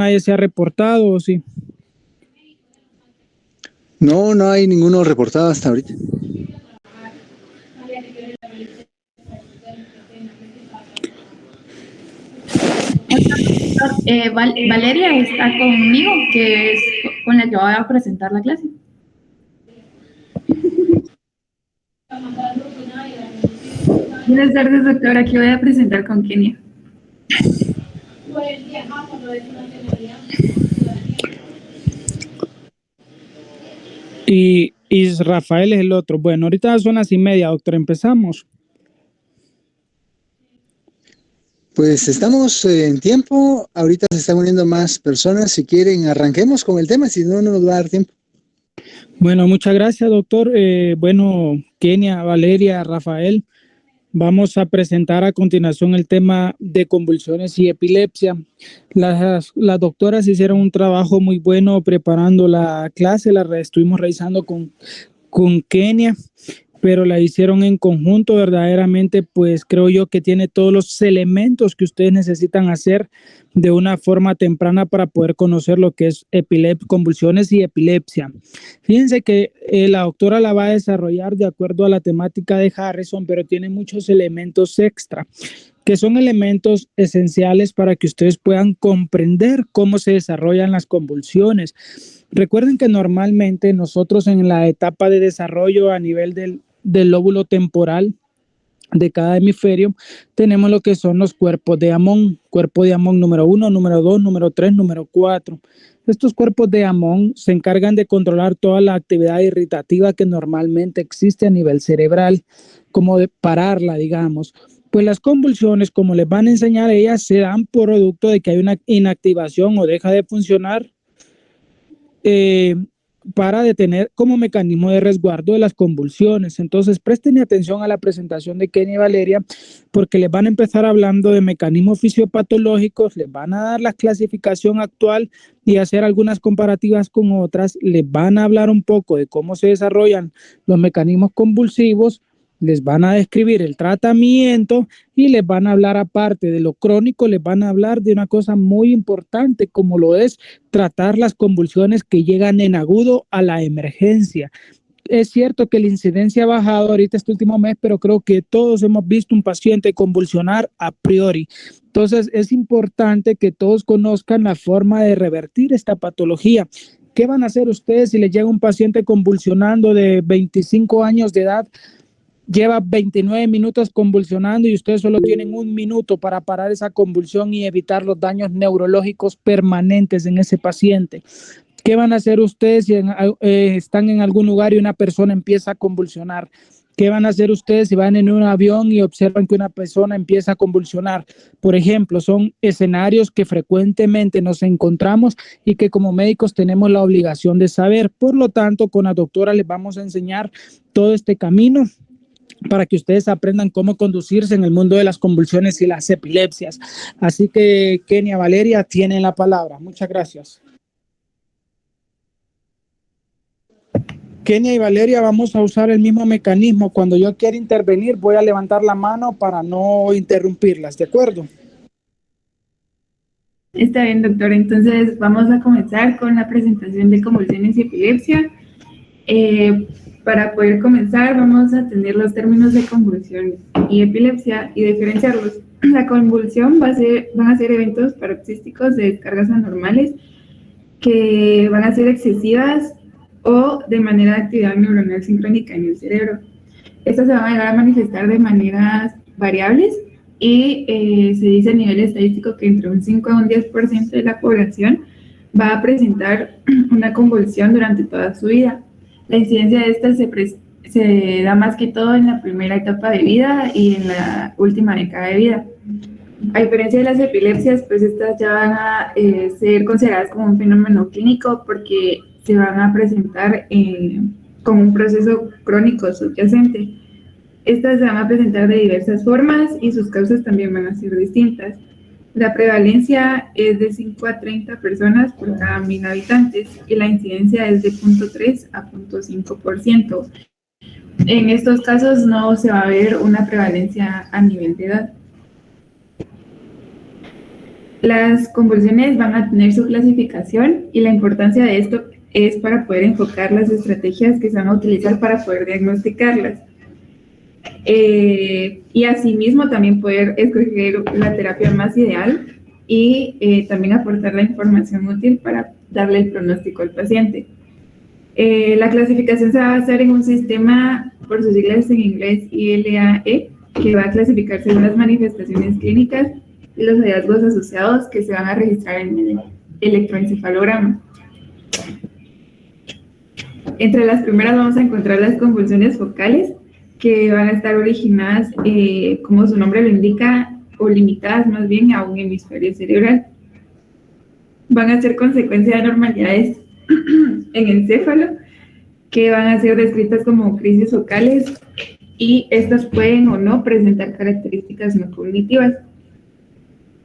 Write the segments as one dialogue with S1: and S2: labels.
S1: nadie se ha reportado, ¿o sí?
S2: No, no hay ninguno reportado hasta ahorita.
S3: Valeria está conmigo, que es con la que voy a presentar la clase. Buenas tardes, doctora. Aquí voy a presentar con Kenia.
S1: Y Rafael es el otro. Bueno, ahorita son las 1:30, doctor. Empezamos.
S2: Pues estamos en tiempo. Ahorita se están uniendo más personas. Si quieren, arranquemos con el tema. Si no, no nos va a dar tiempo.
S1: Bueno, muchas gracias, doctor. Bueno, Kenia, Valeria, Rafael, vamos a presentar a continuación el tema de convulsiones y epilepsia. Las doctoras hicieron un trabajo muy bueno preparando la clase, estuvimos revisando con Kenia, pero la hicieron en conjunto. Verdaderamente, pues creo yo que tiene todos los elementos que ustedes necesitan hacer de una forma temprana para poder conocer lo que es convulsiones y epilepsia. Fíjense que la doctora la va a desarrollar de acuerdo a la temática de Harrison, pero tiene muchos elementos extra, que son elementos esenciales para que ustedes puedan comprender cómo se desarrollan las convulsiones. Recuerden que normalmente nosotros en la etapa de desarrollo a nivel del lóbulo temporal de cada hemisferio tenemos lo que son los cuerpos de Amón, cuerpo de Amón número 1, número 2, número 3, número 4. Estos cuerpos de Amón se encargan de controlar toda la actividad irritativa que normalmente existe a nivel cerebral, como de pararla, digamos. Pues las convulsiones, como les van a enseñar ellas, se dan por producto de que hay una inactivación o deja de funcionar para detener como mecanismo de resguardo de las convulsiones. Entonces, presten atención a la presentación de Kenia y Valeria, porque les van a empezar hablando de mecanismos fisiopatológicos, les van a dar la clasificación actual y hacer algunas comparativas con otras, les van a hablar un poco de cómo se desarrollan los mecanismos convulsivos, les van a describir el tratamiento y les van a hablar, aparte de lo crónico, les van a hablar de una cosa muy importante, como lo es tratar las convulsiones que llegan en agudo a la emergencia. Es cierto que la incidencia ha bajado ahorita este último mes, pero creo que todos hemos visto un paciente convulsionar a priori. Entonces es importante que todos conozcan la forma de revertir esta patología. ¿Qué van a hacer ustedes si les llega un paciente convulsionando de 25 años de edad? Lleva 29 minutos convulsionando y ustedes solo tienen 1 minuto para parar esa convulsión y evitar los daños neurológicos permanentes en ese paciente. ¿Qué van a hacer ustedes si están en algún lugar y una persona empieza a convulsionar? ¿Qué van a hacer ustedes si van en un avión y observan que una persona empieza a convulsionar? Por ejemplo, son escenarios que frecuentemente nos encontramos y que como médicos tenemos la obligación de saber. Por lo tanto, con la doctora les vamos a enseñar todo este camino para que ustedes aprendan cómo conducirse en el mundo de las convulsiones y las epilepsias. Así que Kenia, Valeria, tienen la palabra. Muchas gracias. Kenia y Valeria, vamos a usar el mismo mecanismo. Cuando yo quiera intervenir, voy a levantar la mano para no interrumpirlas, ¿de acuerdo?
S3: Está bien, doctor. Entonces vamos a comenzar con la presentación de convulsiones y epilepsia. Para poder comenzar, vamos a tener los términos de convulsión y epilepsia y diferenciarlos. La convulsión van a ser eventos paroxísticos de descargas anormales que van a ser excesivas o de manera de actividad neuronal sincrónica en el cerebro. Estas se van a llegar a manifestar de maneras variables y se dice a nivel estadístico que entre un 5 a un 10% de la población va a presentar una convulsión durante toda su vida. La incidencia de estas se da más que todo en la primera etapa de vida y en la última década de vida. A diferencia de las epilepsias, pues estas ya van a ser consideradas como un fenómeno clínico porque se van a presentar como un proceso crónico subyacente. Estas se van a presentar de diversas formas y sus causas también van a ser distintas. La prevalencia es de 5 a 30 personas por cada 1.000 habitantes y la incidencia es de 0.3 a 0.5%. En estos casos no se va a ver una prevalencia a nivel de edad. Las convulsiones van a tener su clasificación y la importancia de esto es para poder enfocar las estrategias que se van a utilizar para poder diagnosticarlas. Y asimismo también poder escoger la terapia más ideal y también aportar la información útil para darle el pronóstico al paciente. La clasificación se va a basar en un sistema, por sus siglas en inglés, ILAE, que va a clasificar según las manifestaciones clínicas y los hallazgos asociados que se van a registrar en el electroencefalograma. Entre las primeras vamos a encontrar las convulsiones focales, que van a estar originadas, como su nombre lo indica, o limitadas más bien a un hemisferio cerebral. Van a ser consecuencia de anormalidades en el encéfalo, que van a ser descritas como crisis focales, y estas pueden o no presentar características no cognitivas.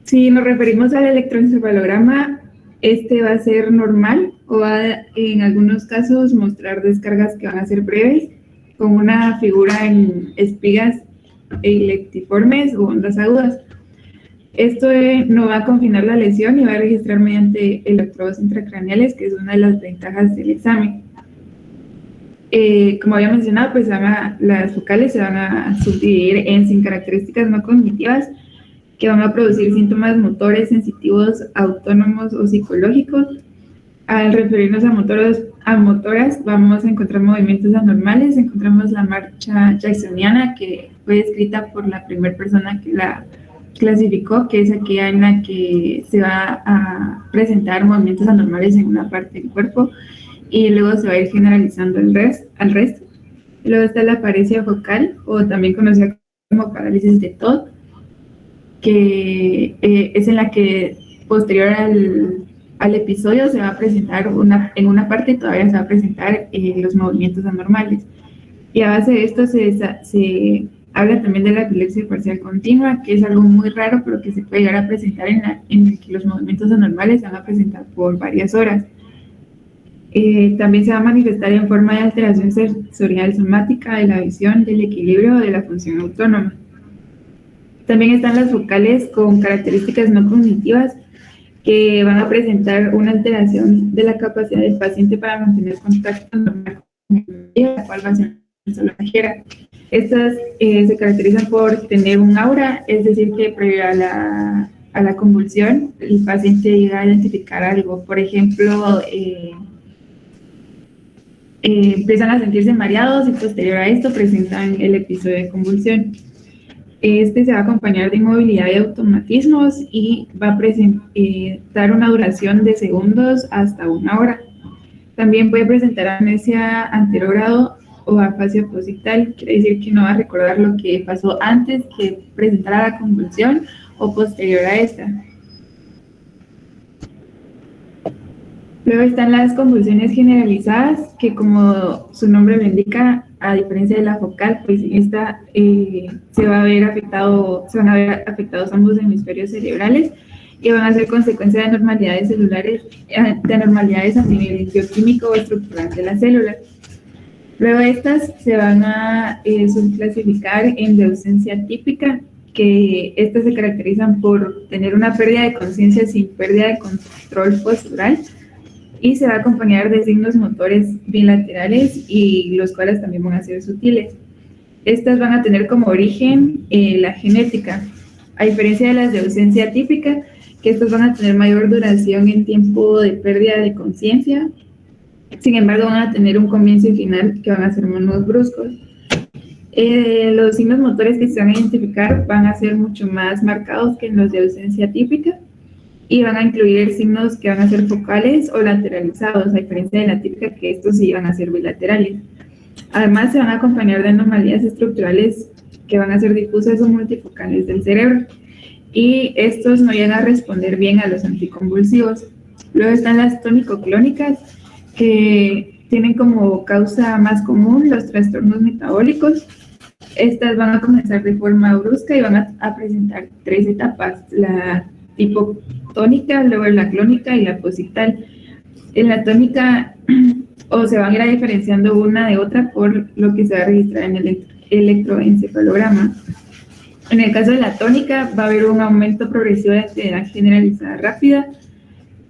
S3: Si nos referimos al electroencefalograma, este va a ser normal o va en algunos casos mostrar descargas que van a ser breves, con una figura en espigas electriformes o ondas agudas. Esto no va a confinar la lesión y va a registrar mediante electrodos intracraneales, que es una de las ventajas del examen. Como había mencionado, pues las focales se van a subdividir en sin características no cognitivas, que van a producir síntomas motores, sensitivos, autónomos o psicológicos. Al referirnos a motoras, vamos a encontrar movimientos anormales. Encontramos la marcha jacksoniana, que fue descrita por la primera persona que la clasificó, que es aquella en la que se va a presentar movimientos anormales en una parte del cuerpo y luego se va a ir generalizando al resto. Luego está la paresia focal, o también conocida como parálisis de Todd, que es en la que posterior al episodio se va a presentar en una parte todavía se va a presentar los movimientos anormales. Y a base de esto se habla también de la epilepsia parcial continua, que es algo muy raro, pero que se puede llegar a presentar en el que los movimientos anormales se van a presentar por varias horas. También se va a manifestar en forma de alteración sensorial somática de la visión, del equilibrio o de la función autónoma. También están las focales con características no cognitivas, que van a presentar una alteración de la capacidad del paciente para mantener contacto normal con el medio, la cual va a ser solo ligera. Estas se caracterizan por tener un aura, es decir, que previo a la convulsión el paciente llega a identificar algo. Por ejemplo, empiezan a sentirse mareados y posterior a esto presentan el episodio de convulsión. Este se va a acompañar de inmovilidad y automatismos y va a presentar una duración de segundos hasta 1 hora. También puede presentar amnesia anterógrado o afasia posictal, quiere decir que no va a recordar lo que pasó antes que presentara la convulsión o posterior a esta. Luego están las convulsiones generalizadas, que como su nombre lo indica, a diferencia de la focal, pues en esta se van a ver afectados ambos hemisferios cerebrales y van a ser consecuencia de anormalidades celulares, de anormalidades a nivel bioquímico o estructural de las células. Luego estas se van a subclasificar en de ausencia típica, que estas se caracterizan por tener una pérdida de conciencia sin pérdida de control postural, y se va a acompañar de signos motores bilaterales y los cuales también van a ser sutiles. Estas van a tener como origen la genética, a diferencia de las de ausencia típica, que estas van a tener mayor duración en tiempo de pérdida de conciencia. Sin embargo, van a tener un comienzo y final que van a ser menos bruscos. Los signos motores que se van a identificar van a ser mucho más marcados que en los de ausencia típica, y van a incluir signos que van a ser focales o lateralizados, a diferencia de la típica, que estos sí van a ser bilaterales. Además, se van a acompañar de anomalías estructurales que van a ser difusas o multifocales del cerebro, y estos no llegan a responder bien a los anticonvulsivos. Luego están las tónico-clónicas, que tienen como causa más común los trastornos metabólicos. Estas van a comenzar de forma brusca y van a presentar 3 etapas: la tipo tónica, luego la clónica y la posictal. En la tónica se van a ir a diferenciando una de otra por lo que se va a registrar en el electroencefalograma. En el caso de la tónica, va a haber un aumento progresivo de actividad generalizada rápida,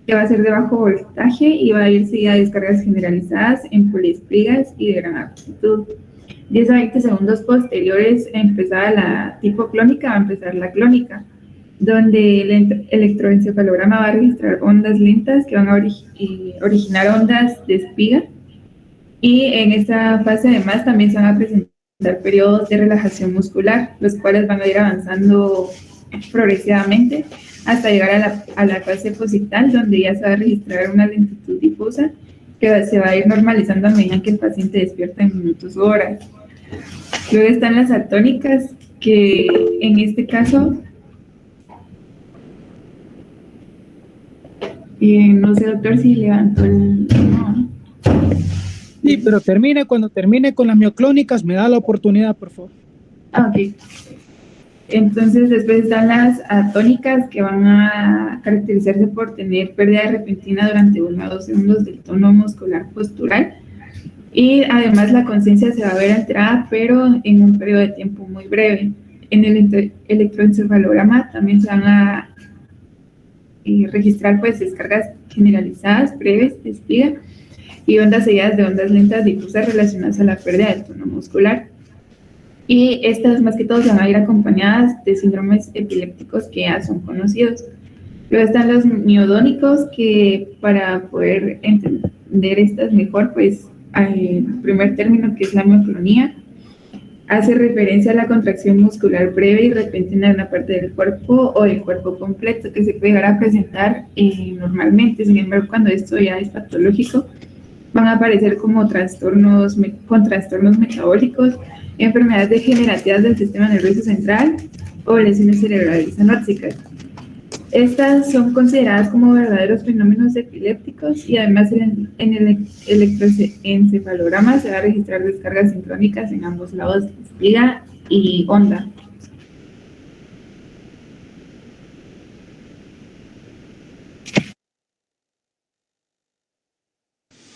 S3: que va a ser de bajo voltaje y va a ir seguida de descargas generalizadas en poliespigas y de gran amplitud. 10 a 20 segundos posteriores a empezar la tipo clónica, va a empezar la clónica, donde el electroencefalograma va a registrar ondas lentas que van a originar ondas de espiga. Y en esta fase además también se van a presentar periodos de relajación muscular, los cuales van a ir avanzando progresivamente hasta llegar a la fase posital, donde ya se va a registrar una lentitud difusa que se va a ir normalizando a medida que el paciente despierta en minutos o horas. Luego están las atónicas, que en este caso, no sé, doctor, si levantó el... No.
S1: Sí, pero cuando termine con las mioclónicas, me da la oportunidad, por favor.
S3: Ok. Entonces, después están las atónicas, que van a caracterizarse por tener pérdida repentina durante 1 a 2 segundos del tono muscular postural. Y además la conciencia se va a ver alterada, pero en un periodo de tiempo muy breve. En el electroencefalograma también se van a registrar pues descargas generalizadas, breves, de espiga, y ondas seguidas de ondas lentas difusas relacionadas a la pérdida del tono muscular. Y estas más que todo se van a ir acompañadas de síndromes epilépticos que ya son conocidos. Luego están los miodónicos, que para poder entender estas mejor, pues el primer término, que es la mioclonía, hace referencia a la contracción muscular breve y repentina de una parte del cuerpo o del cuerpo completo, que se puede llegar a presentar normalmente. Sin embargo, cuando esto ya es patológico, van a aparecer como trastornos metabólicos, enfermedades degenerativas del sistema nervioso central o lesiones cerebrales anóxicas. Estas son consideradas como verdaderos fenómenos epilépticos, y además en el electroencefalograma se va a registrar descargas sincrónicas en ambos lados de espiga y onda.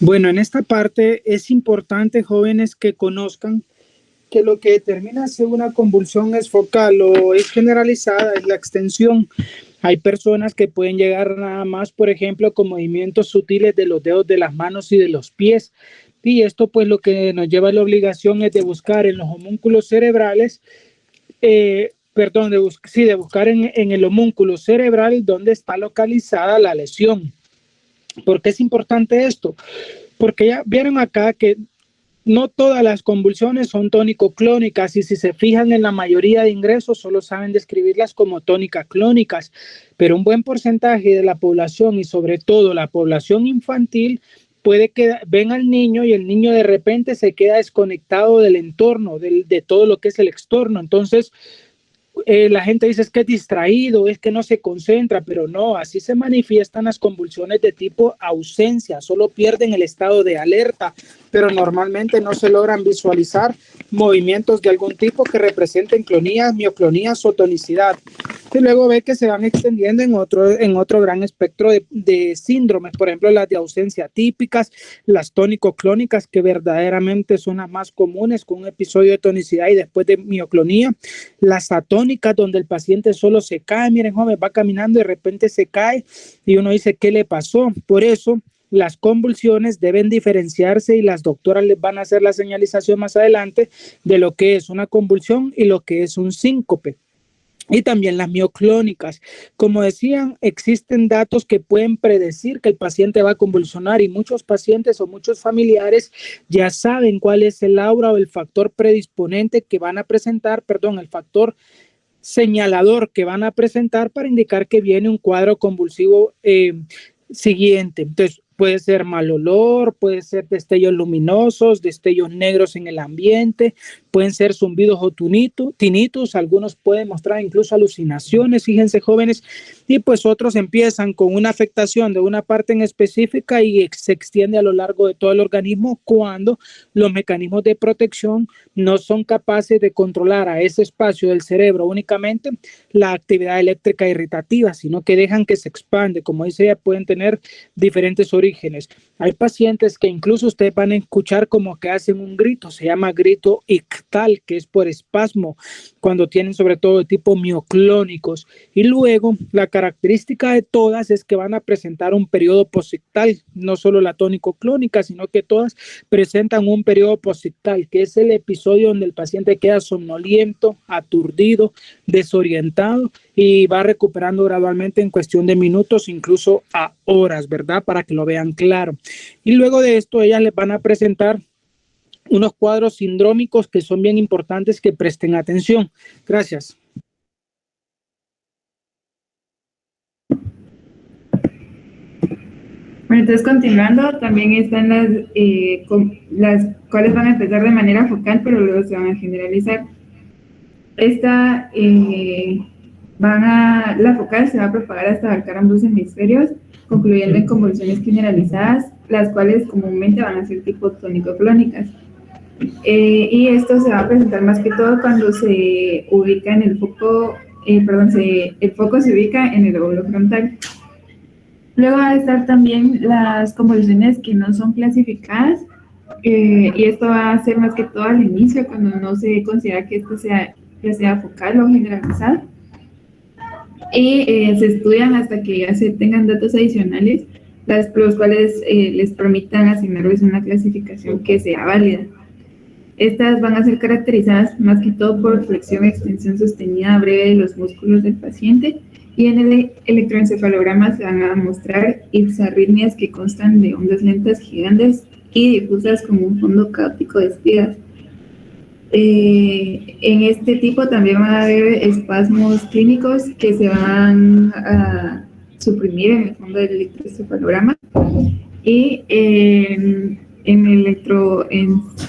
S1: Bueno, en esta parte es importante, jóvenes, que conozcan que lo que determina si una convulsión es focal o es generalizada es la extensión. Hay personas que pueden llegar nada más, por ejemplo, con movimientos sutiles de los dedos de las manos y de los pies. Y esto pues lo que nos lleva a la obligación es de buscar en los homúnculos cerebrales, de buscar en el homúnculo cerebral donde está localizada la lesión. ¿Por qué es importante esto? Porque ya vieron acá que no todas las convulsiones son tónico-clónicas, y si se fijan en la mayoría de ingresos solo saben describirlas como tónica-clónicas, pero un buen porcentaje de la población, y sobre todo la población infantil, puede que ven al niño y el niño de repente se queda desconectado del entorno, de todo lo que es el externo. Entonces la gente dice es que es distraído, es que no se concentra, pero no, así se manifiestan las convulsiones de tipo ausencia, solo pierden el estado de alerta, pero normalmente no se logran visualizar movimientos de algún tipo que representen clonías, mioclonías o tonicidad. Y luego ve que se van extendiendo en otro gran espectro de síndromes, por ejemplo las de ausencia típicas, las tónico-clónicas, que verdaderamente son las más comunes, con un episodio de tonicidad y después de mioclonía, las atónicas, donde el paciente solo se cae, miren, joven, va caminando y de repente se cae y uno dice, ¿qué le pasó? Por eso las convulsiones deben diferenciarse, y las doctoras les van a hacer la señalización más adelante de lo que es una convulsión y lo que es un síncope. Y también las mioclónicas. Como decían, existen datos que pueden predecir que el paciente va a convulsionar, y muchos pacientes o muchos familiares ya saben cuál es el aura o el factor predisponente que van a presentar, el factor señalador que van a presentar para indicar que viene un cuadro convulsivo siguiente. Entonces, puede ser mal olor, puede ser destellos luminosos, destellos negros en el ambiente, pueden ser zumbidos o tinnitus, algunos pueden mostrar incluso alucinaciones, fíjense, jóvenes, y pues otros empiezan con una afectación de una parte en específica y se extiende a lo largo de todo el organismo cuando los mecanismos de protección no son capaces de controlar a ese espacio del cerebro únicamente la actividad eléctrica irritativa, sino que dejan que se expande. Como dice ella, pueden tener diferentes orígenes orígenes. Hay pacientes que incluso ustedes van a escuchar como que hacen un grito, se llama grito ictal, que es por espasmo, cuando tienen sobre todo de tipo mioclónicos. Y luego la característica de todas es que van a presentar un periodo posictal, no solo la tónico-clónica, sino que todas presentan un periodo posictal, que es el episodio donde el paciente queda somnoliento, aturdido, desorientado y va recuperando gradualmente en cuestión de minutos, incluso a horas, ¿verdad? Para que lo vean claro. Y luego de esto, ellas les van a presentar unos cuadros sindrómicos que son bien importantes que presten atención. Gracias.
S3: Bueno, entonces continuando, también están las cuales van a empezar de manera focal, pero luego se van a generalizar. La focal se va a propagar hasta abarcar ambos hemisferios, concluyendo en convulsiones generalizadas, las cuales comúnmente van a ser tipo tónico-clónicas. Y esto se va a presentar más que todo cuando se ubica en el foco, el foco se ubica en el lóbulo frontal. Luego va a estar también las convulsiones que no son clasificadas, y esto va a ser más que todo al inicio, cuando no se considera que esto sea ya sea focal o generalizada. Y se estudian hasta que ya se tengan datos adicionales, los cuales les permitan asignarles una clasificación que sea válida. Estas van a ser caracterizadas más que todo por flexión y extensión sostenida breve de los músculos del paciente, y en el electroencefalograma se van a mostrar ipsarritmias que constan de ondas lentas gigantes y difusas como un fondo caótico de espigas. En este tipo también van a haber espasmos clínicos que se van a suprimir en el fondo del electroencefalograma, y en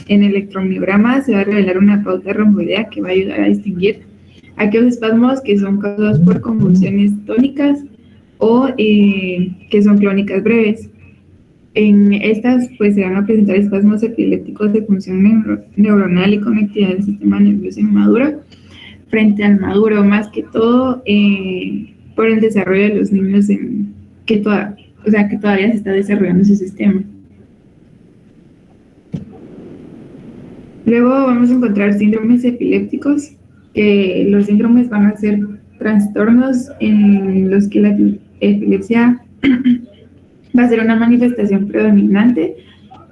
S3: electromiograma se va a revelar una pauta romboidea que va a ayudar a distinguir aquellos espasmos que son causados por convulsiones tónicas o que son clónicas breves. En estas, pues, se van a presentar espasmos epilépticos de función neuronal y conectividad del sistema nervioso inmaduro frente al maduro, más que todo por el desarrollo de los niños que todavía se está desarrollando ese sistema. Luego vamos a encontrar síndromes epilépticos, que los síndromes van a ser trastornos en los que la epilepsia va a ser una manifestación predominante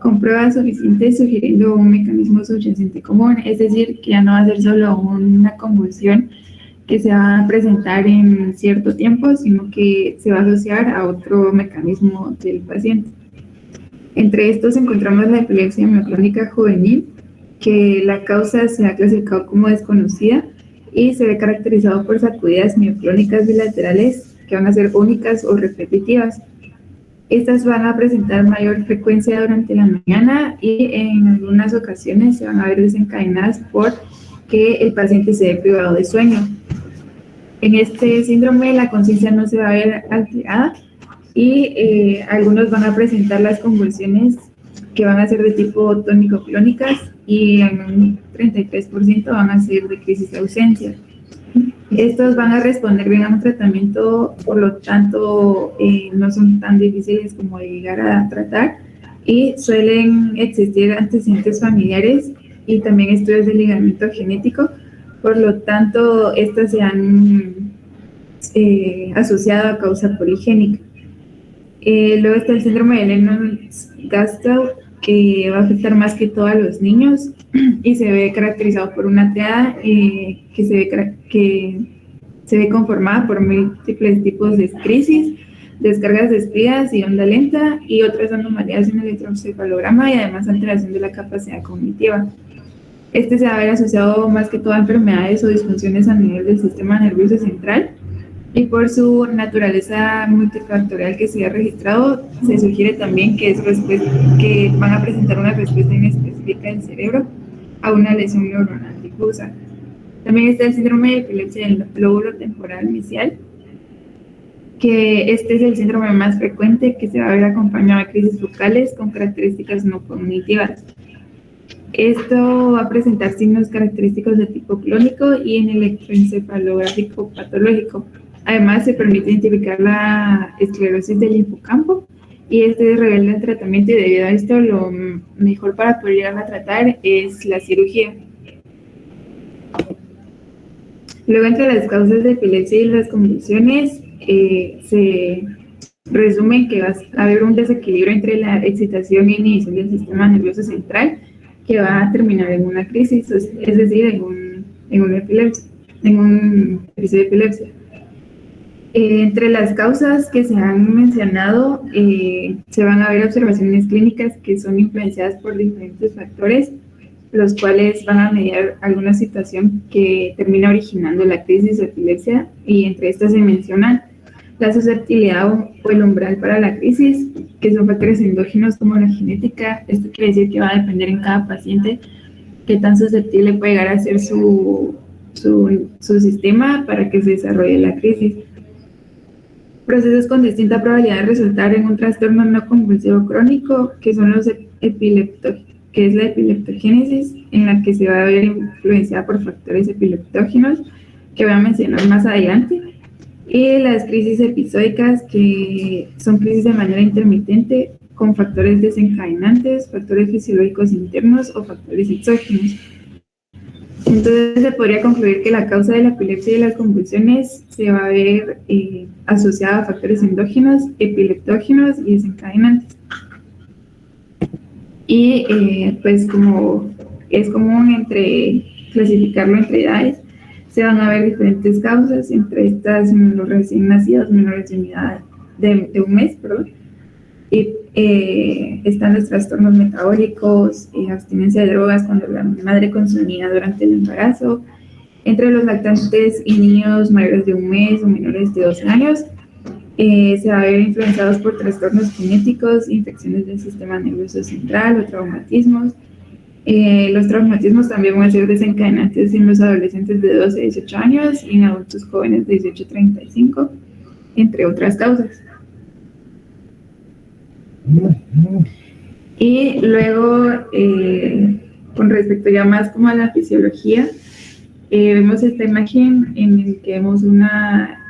S3: con pruebas suficientes sugiriendo un mecanismo subyacente común, es decir, que ya no va a ser solo una convulsión que se va a presentar en cierto tiempo, sino que se va a asociar a otro mecanismo del paciente. Entre estos encontramos la epilepsia mioclónica juvenil, que la causa se ha clasificado como desconocida y se ve caracterizado por sacudidas mioclónicas bilaterales que van a ser únicas o repetitivas. Estas van a presentar mayor frecuencia durante la mañana y en algunas ocasiones se van a ver desencadenadas por que el paciente se ve privado de sueño. En este síndrome la conciencia no se va a ver alterada y algunos van a presentar las convulsiones que van a ser de tipo tónico-clónicas, y en un 33% van a ser de crisis de ausencia. Estos van a responder bien a un tratamiento, por lo tanto no son tan difíciles como de llegar a tratar, y suelen existir antecedentes familiares y también estudios de ligamiento genético, por lo tanto estas se han asociado a causa poligénica. Luego está el síndrome de Lennox-Gastaut, que va a afectar más que todo a los niños y se ve caracterizado por una triada que se ve conformada por múltiples tipos de crisis, descargas de espigas y onda lenta, y otras anomalías en el electroencefalograma y además alteración de la capacidad cognitiva. Este se va a ver asociado más que todo a enfermedades o disfunciones a nivel del sistema nervioso central, y por su naturaleza multifactorial que se ha registrado, se sugiere también que van a presentar una respuesta inespecífica del cerebro a una lesión neuronal difusa. También está el síndrome de epilepsia del lóbulo temporal mesial, que este es el síndrome más frecuente, que se va a ver acompañado de crisis focales con características no cognitivas. Esto va a presentar signos característicos de tipo clónico y en electroencefalográfico patológico. Además, se permite identificar la esclerosis del hipocampo y este es rebelde al tratamiento, y debido a esto lo mejor para poder llegar a tratar es la cirugía. Luego, entre las causas de epilepsia y las convulsiones, se resumen que va a haber un desequilibrio entre la excitación e inhibición del sistema nervioso central, que va a terminar en una crisis, es decir, en un episodio de epilepsia. Entre las causas que se han mencionado, se van a ver observaciones clínicas que son influenciadas por diferentes factores, los cuales van a mediar alguna situación que termina originando la crisis de epilepsia, y entre estas se mencionan la susceptibilidad o el umbral para la crisis, que son factores endógenos como la genética. Esto quiere decir que va a depender en cada paciente qué tan susceptible puede llegar a ser su sistema para que se desarrolle la crisis. Procesos con distinta probabilidad de resultar en un trastorno no convulsivo crónico, que son los que es la epileptogénesis, en la que se va a ver influenciada por factores epileptógenos, que voy a mencionar más adelante, y las crisis episódicas, que son crisis de manera intermitente con factores desencadenantes, factores fisiológicos internos o factores exógenos. Entonces se podría concluir que la causa de la epilepsia y las convulsiones se va a ver asociada a factores endógenos, epileptógenos y desencadenantes. Y pues como es común clasificarlo entre edades, se van a ver diferentes causas, entre estas los recién nacidos menores de un mes, y están los trastornos metabólicos, abstinencia de drogas cuando la madre consumía durante el embarazo, entre los lactantes y niños mayores de un mes o menores de 12 años, se va a ver influenciados por trastornos genéticos, infecciones del sistema nervioso central o traumatismos. Los traumatismos también van a ser desencadenantes en los adolescentes de 12 a 18 años y en adultos jóvenes de 18 a 35, entre otras causas. Y luego, con respecto ya más como a la fisiología, vemos esta imagen en la que vemos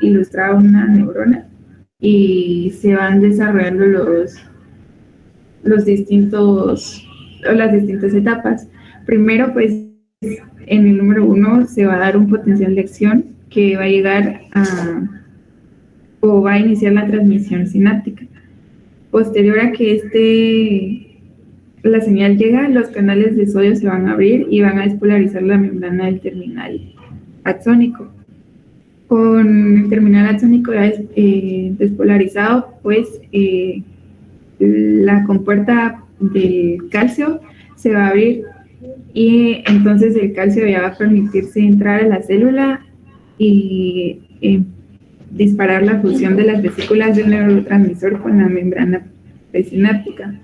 S3: ilustrada una neurona, y se van desarrollando las distintas etapas. Primero, pues, en el número 1 se va a dar un potencial de acción que va a llegar va a iniciar la transmisión sináptica. Posterior a que la señal llega, los canales de sodio se van a abrir y van a despolarizar la membrana del terminal axónico. Con el terminal axónico ya despolarizado, pues la compuerta del calcio se va a abrir, y entonces el calcio ya va a permitirse entrar a la célula y disparar la fusión de las vesículas del neurotransmisor con la membrana presináptica.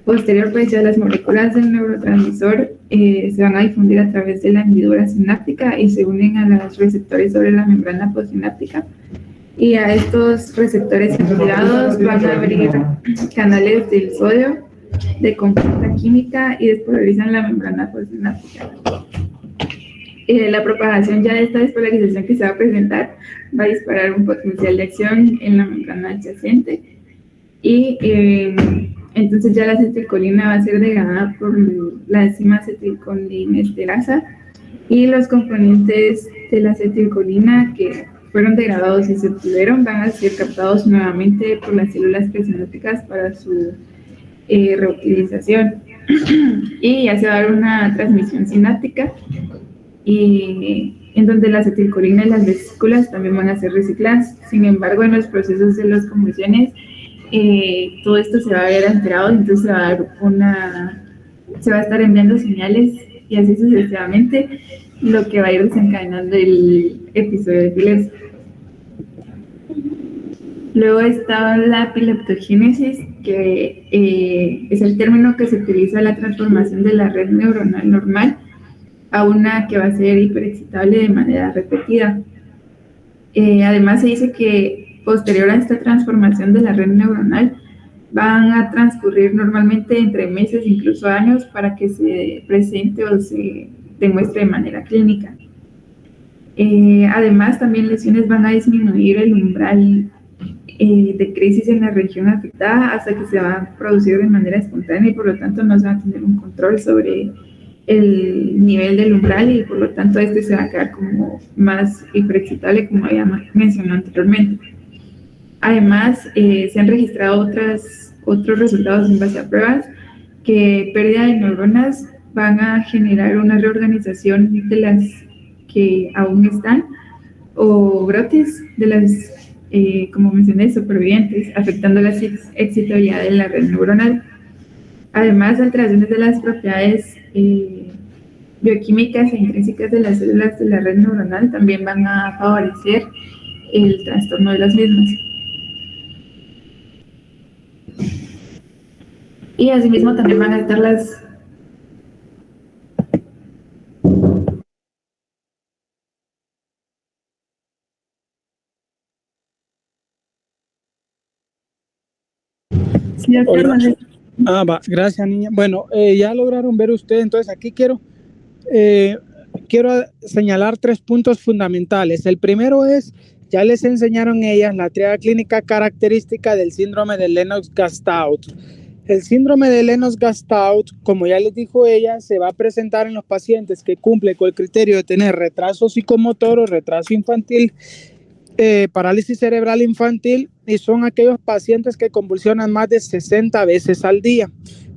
S3: Posterior, pues ya las moléculas del neurotransmisor se van a difundir a través de la hendidura sináptica y se unen a los receptores sobre la membrana postsináptica, y a estos receptores activados van a abrir canales del sodio de compuerta química y despolarizan la membrana postsináptica. La propagación ya de esta despolarización que se va a presentar va a disparar un potencial de acción en la membrana adyacente, y entonces ya la acetilcolina va a ser degradada por la enzima acetilcolinesterasa, y los componentes de la acetilcolina que fueron degradados y se obtuvieron van a ser captados nuevamente por las células presinápticas para su reutilización. Y ya se va a dar una transmisión sináptica, y en donde la acetilcolina y las vesículas también van a ser recicladas. Sin embargo, en los procesos de las convulsiones, todo esto se va a ver alterado, entonces se va a estar enviando señales, y así sucesivamente, lo que va a ir desencadenando el episodio de epilepsia. Luego está la epileptogénesis, que es el término que se utiliza en la transformación de la red neuronal normal a una que va a ser hiperexcitable de manera repetida. Además, se dice que posterior a esta transformación de la red neuronal van a transcurrir normalmente entre meses, incluso años, para que se presente o se demuestre de manera clínica. Además, también lesiones van a disminuir el umbral de crisis en la región afectada hasta que se va a producir de manera espontánea y por lo tanto no se va a tener un control sobre el nivel del umbral y por lo tanto este se va a quedar como más hiperexcitable, como había mencionado anteriormente. Además, se han registrado otros resultados en base a pruebas que pérdida de neuronas van a generar una reorganización de las que aún están o brotes de las, como mencioné, supervivientes, afectando la excitabilidad de la red neuronal. Además, alteraciones de las propiedades bioquímicas e intrínsecas de las células de la red neuronal también van a favorecer el trastorno de las mismas. Y asimismo también van a estar las
S1: gracias, niña. Bueno, ya lograron ver ustedes, entonces aquí quiero señalar 3 puntos fundamentales. El primero es, ya les enseñaron ellas la triada clínica característica del síndrome de Lennox-Gastaut. El síndrome de Lennox-Gastaut, como ya les dijo ella, se va a presentar en los pacientes que cumplen con el criterio de tener retraso psicomotor o retraso infantil, parálisis cerebral infantil, y son aquellos pacientes que convulsionan más de 60 veces al día.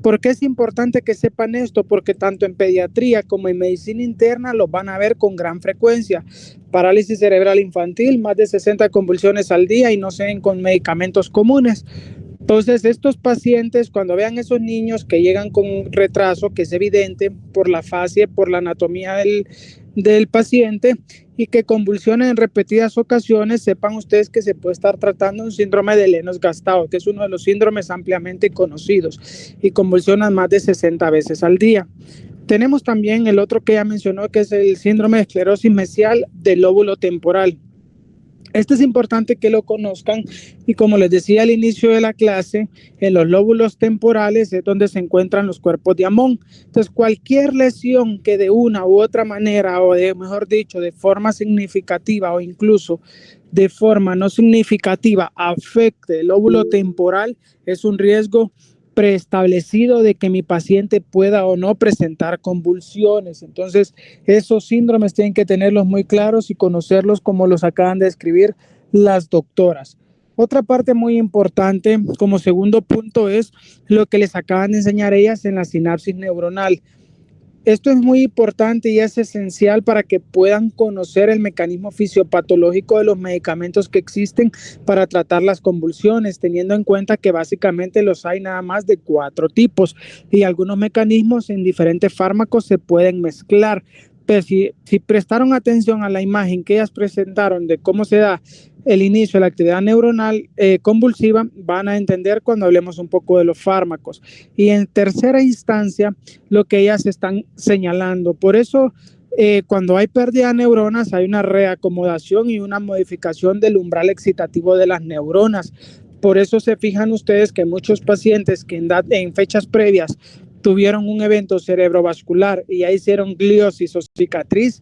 S1: ¿Por qué es importante que sepan esto? Porque tanto en pediatría como en medicina interna los van a ver con gran frecuencia. Parálisis cerebral infantil, más de 60 convulsiones al día y no se ven con medicamentos comunes. Entonces, estos pacientes, cuando vean esos niños que llegan con un retraso, que es evidente por la fascia, por la anatomía del paciente, y que convulsionen en repetidas ocasiones, sepan ustedes que se puede estar tratando un síndrome de Lennox-Gastaut, que es uno de los síndromes ampliamente conocidos, y convulsionan más de 60 veces al día. Tenemos también el otro que ya mencionó, que es el síndrome de esclerosis mesial del lóbulo temporal. Este es importante que lo conozcan y como les decía al inicio de la clase, en los lóbulos temporales es donde se encuentran los cuerpos de Amón. Entonces, cualquier lesión que de una u otra manera, o mejor dicho, de forma significativa o incluso de forma no significativa afecte el lóbulo temporal, es un riesgo preestablecido de que mi paciente pueda o no presentar convulsiones. Entonces, esos síndromes tienen que tenerlos muy claros y conocerlos como los acaban de describir las doctoras. Otra parte muy importante como segundo punto es lo que les acaban de enseñar ellas en la sinapsis neuronal. Esto es muy importante y es esencial para que puedan conocer el mecanismo fisiopatológico de los medicamentos que existen para tratar las convulsiones, teniendo en cuenta que básicamente los hay nada más de 4 tipos y algunos mecanismos en diferentes fármacos se pueden mezclar. Pero si prestaron atención a la imagen que ellas presentaron de cómo se da el inicio de la actividad neuronal convulsiva, van a entender cuando hablemos un poco de los fármacos. Y en tercera instancia, lo que ellas están señalando. Por eso, cuando hay pérdida de neuronas, hay una reacomodación y una modificación del umbral excitativo de las neuronas. Por eso se fijan ustedes que muchos pacientes que en fechas previas tuvieron un evento cerebrovascular y ya hicieron gliosis o cicatriz,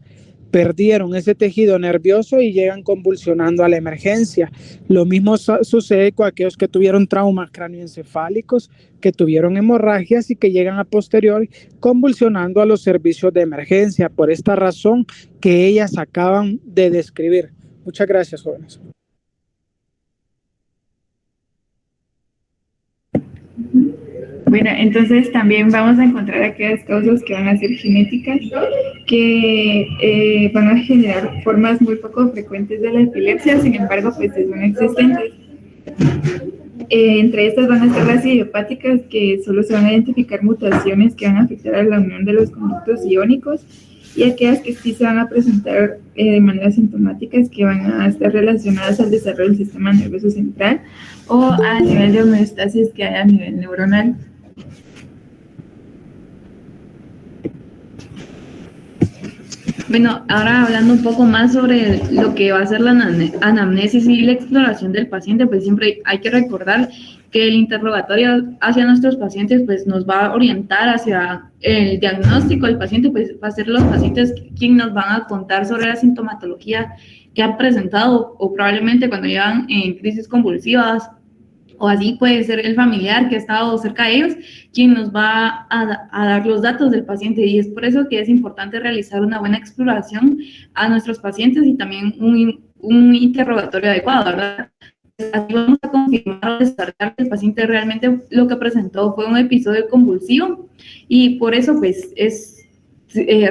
S1: perdieron ese tejido nervioso y llegan convulsionando a la emergencia. Lo mismo sucede con aquellos que tuvieron traumas cráneoencefálicos, que tuvieron hemorragias y que llegan a posteriori convulsionando a los servicios de emergencia, por esta razón que ellas acaban de describir. Muchas gracias, jóvenes.
S3: Bueno, entonces también vamos a encontrar aquellas causas que van a ser genéticas, que van a generar formas muy poco frecuentes de la epilepsia, sin embargo, pues son existentes. Entre estas van a estar las idiopáticas, que solo se van a identificar mutaciones que van a afectar a la unión de los conductos iónicos, y aquellas que sí se van a presentar de manera sintomáticas, que van a estar relacionadas al desarrollo del sistema nervioso central o al nivel de homeostasis que hay a nivel neuronal.
S4: Bueno, ahora hablando un poco más sobre lo que va a ser la anamnesis y la exploración del paciente, pues siempre hay que recordar que el interrogatorio hacia nuestros pacientes pues nos va a orientar hacia el diagnóstico del paciente, pues va a ser los pacientes quienes nos van a contar sobre la sintomatología que han presentado, o probablemente cuando llevan en crisis convulsivas, o así puede ser el familiar que ha estado cerca de ellos, quien nos va a dar los datos del paciente, y es por eso que es importante realizar una buena exploración a nuestros pacientes y también un interrogatorio adecuado, ¿verdad? Así vamos a confirmar o descartar que el paciente realmente lo que presentó fue un episodio convulsivo, y por eso pues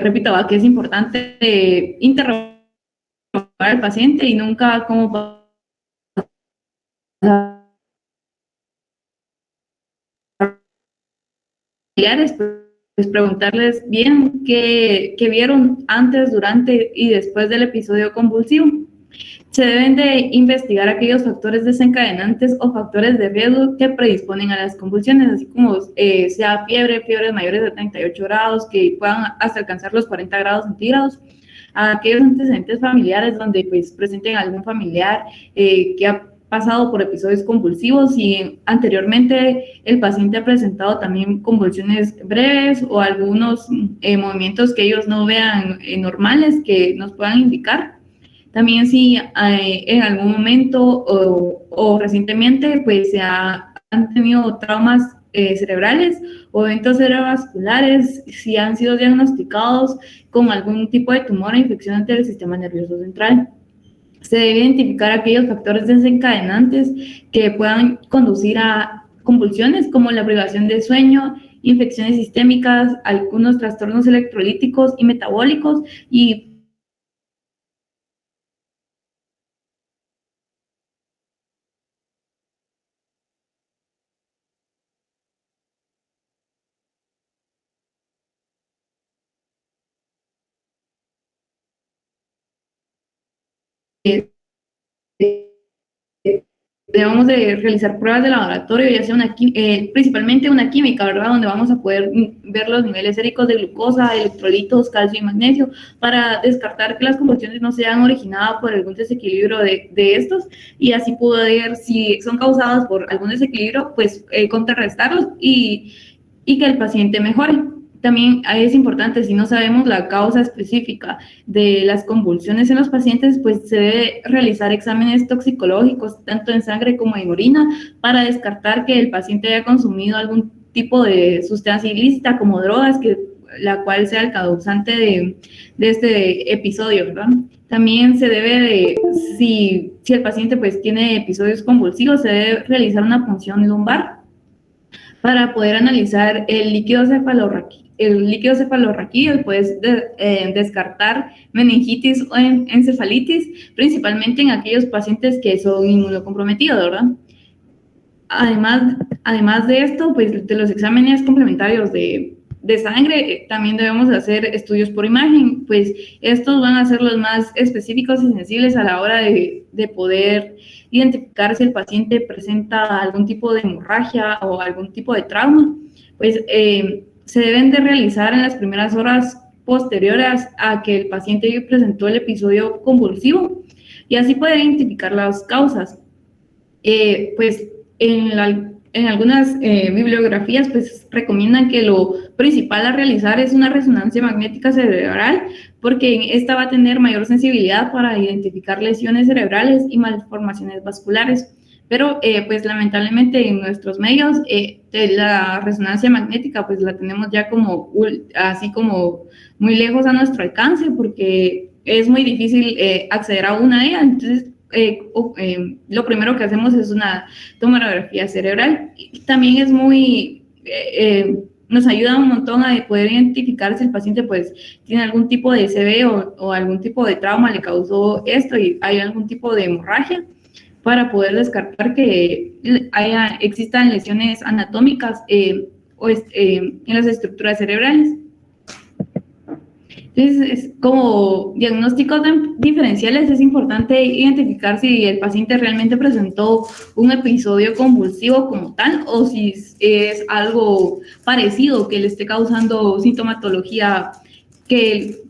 S4: repito, que es importante interrogar al paciente y nunca como familiares, pues preguntarles bien qué vieron antes, durante y después del episodio convulsivo. Se deben de investigar aquellos factores desencadenantes o factores de riesgo que predisponen a las convulsiones, así como sea fiebres mayores de 38 grados, que puedan hasta alcanzar los 40 grados centígrados, a aquellos antecedentes familiares donde pues presenten algún familiar que ha pasado por episodios convulsivos y anteriormente el paciente ha presentado también convulsiones breves o algunos movimientos que ellos no vean normales que nos puedan indicar. También si en algún momento o recientemente pues han tenido traumas cerebrales o eventos cerebrovasculares, si han sido diagnosticados con algún tipo de tumor o infección del sistema nervioso central. Se debe identificar aquellos factores desencadenantes que puedan conducir a convulsiones, como la privación de sueño, infecciones sistémicas, algunos trastornos electrolíticos y metabólicos, y debemos de realizar pruebas de laboratorio, ya sea principalmente una química, ¿verdad? Donde vamos a poder ver los niveles séricos de glucosa, electrolitos, calcio y magnesio, para descartar que las convulsiones no sean originadas por algún desequilibrio de estos, y así poder, si son causadas por algún desequilibrio, pues contrarrestarlos y que el paciente mejore. También es importante, si no sabemos la causa específica de las convulsiones en los pacientes, pues se debe realizar exámenes toxicológicos, tanto en sangre como en orina, para descartar que el paciente haya consumido algún tipo de sustancia ilícita, como drogas, la cual sea el causante de este episodio, ¿verdad? También se debe si el paciente pues tiene episodios convulsivos, se debe realizar una punción lumbar para poder analizar el líquido cefalorraquídeo y pues descartar meningitis o encefalitis, principalmente en aquellos pacientes que son inmunocomprometidos, ¿verdad? Además de esto, pues de los exámenes complementarios de sangre, también debemos hacer estudios por imagen, pues estos van a ser los más específicos y sensibles a la hora de poder identificar si el paciente presenta algún tipo de hemorragia o algún tipo de trauma. Pues se deben de realizar en las primeras horas posteriores a que el paciente presentó el episodio convulsivo, y así poder identificar las causas. Pues en algunas bibliografías pues recomiendan que lo principal a realizar es una resonancia magnética cerebral, porque esta va a tener mayor sensibilidad para identificar lesiones cerebrales y malformaciones vasculares. Pero pues lamentablemente en nuestros medios la resonancia magnética pues la tenemos ya como así como muy lejos a nuestro alcance, porque es muy difícil acceder a una de ellas. Entonces lo primero que hacemos es una tomografía cerebral. Y también es nos ayuda un montón a poder identificar si el paciente pues tiene algún tipo de CB o algún tipo de trauma le causó esto y hay algún tipo de hemorragia, para poder descartar que existan lesiones anatómicas en las estructuras cerebrales. Entonces, como diagnósticos diferenciales, es importante identificar si el paciente realmente presentó un episodio convulsivo como tal, o si es algo parecido que le esté causando sintomatología que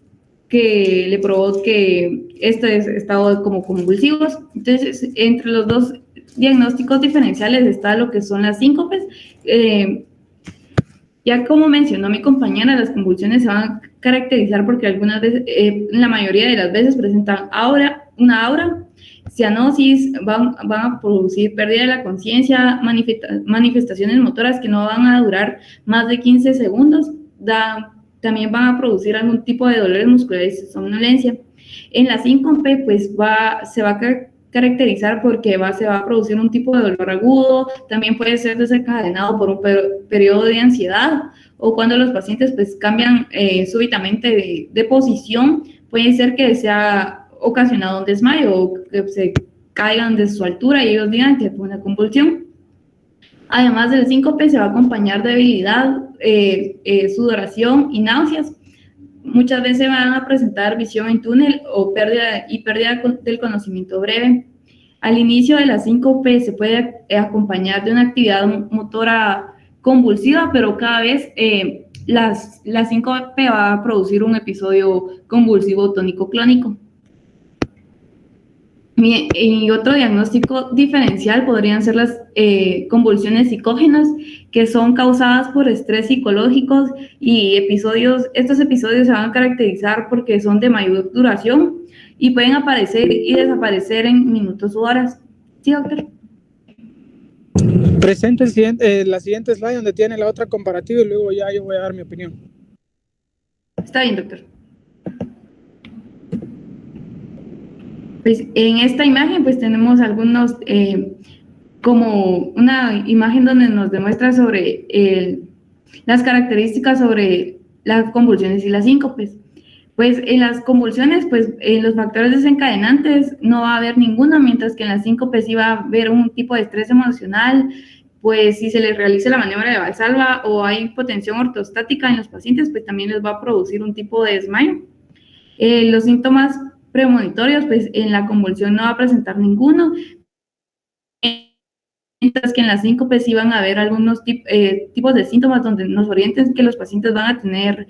S4: le provoque este estado como convulsivos. Entonces, entre los dos diagnósticos diferenciales está lo que son las síncopes. Ya como mencionó mi compañera, las convulsiones se van a caracterizar porque algunas veces, la mayoría de las veces presentan una aura, cianosis, van a producir pérdida de la conciencia, manifestaciones motoras que no van a durar más de 15 segundos, también van a producir algún tipo de dolores musculares y somnolencia. En la síncope, pues se va a caracterizar porque se va a producir un tipo de dolor agudo, también puede ser desencadenado por un periodo de ansiedad, o cuando los pacientes pues cambian súbitamente de posición, puede ser que sea ocasionado un desmayo o que se caigan de su altura y ellos digan que fue una convulsión. Además del síncope se va a acompañar debilidad, sudoración y náuseas. Muchas veces van a presentar visión en túnel o pérdida del conocimiento breve. Al inicio de la síncope se puede acompañar de una actividad motora convulsiva, pero cada vez la síncope va a producir un episodio convulsivo tónico-clónico. Y otro diagnóstico diferencial podrían ser las convulsiones psicógenas, que son causadas por estrés psicológicos y estos episodios se van a caracterizar porque son de mayor duración y pueden aparecer y desaparecer en minutos u horas. ¿Sí, doctor?
S1: Presente la siguiente slide donde tiene la otra comparativa y luego ya yo voy a dar mi opinión.
S4: Está bien, doctor. Pues en esta imagen pues tenemos algunos, como una imagen donde nos demuestra sobre las características sobre las convulsiones y las síncopes. Pues en las convulsiones, pues en los factores desencadenantes no va a haber ninguno, mientras que en las síncopes sí va a haber un tipo de estrés emocional, pues si se les realiza la maniobra de Valsalva o hay hipotensión ortostática en los pacientes, pues también les va a producir un tipo de desmayo. Los síntomas premonitorios, pues en la convulsión no va a presentar ninguno, mientras que en las síncopes sí van a haber algunos tipos de síntomas donde nos orienten que los pacientes van a tener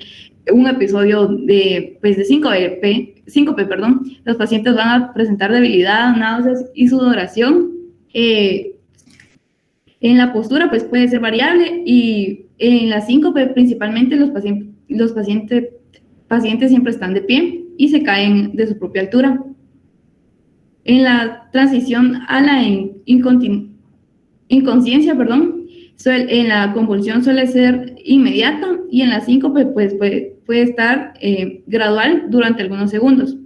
S4: un episodio de síncope, los pacientes van a presentar debilidad, náuseas y sudoración. En la postura pues puede ser variable y en la síncope principalmente los pacientes siempre están de pie y se caen de su propia altura. En la transición a la inconsciencia, en la convulsión suele ser inmediata y en la síncope pues, puede estar gradual durante algunos segundos.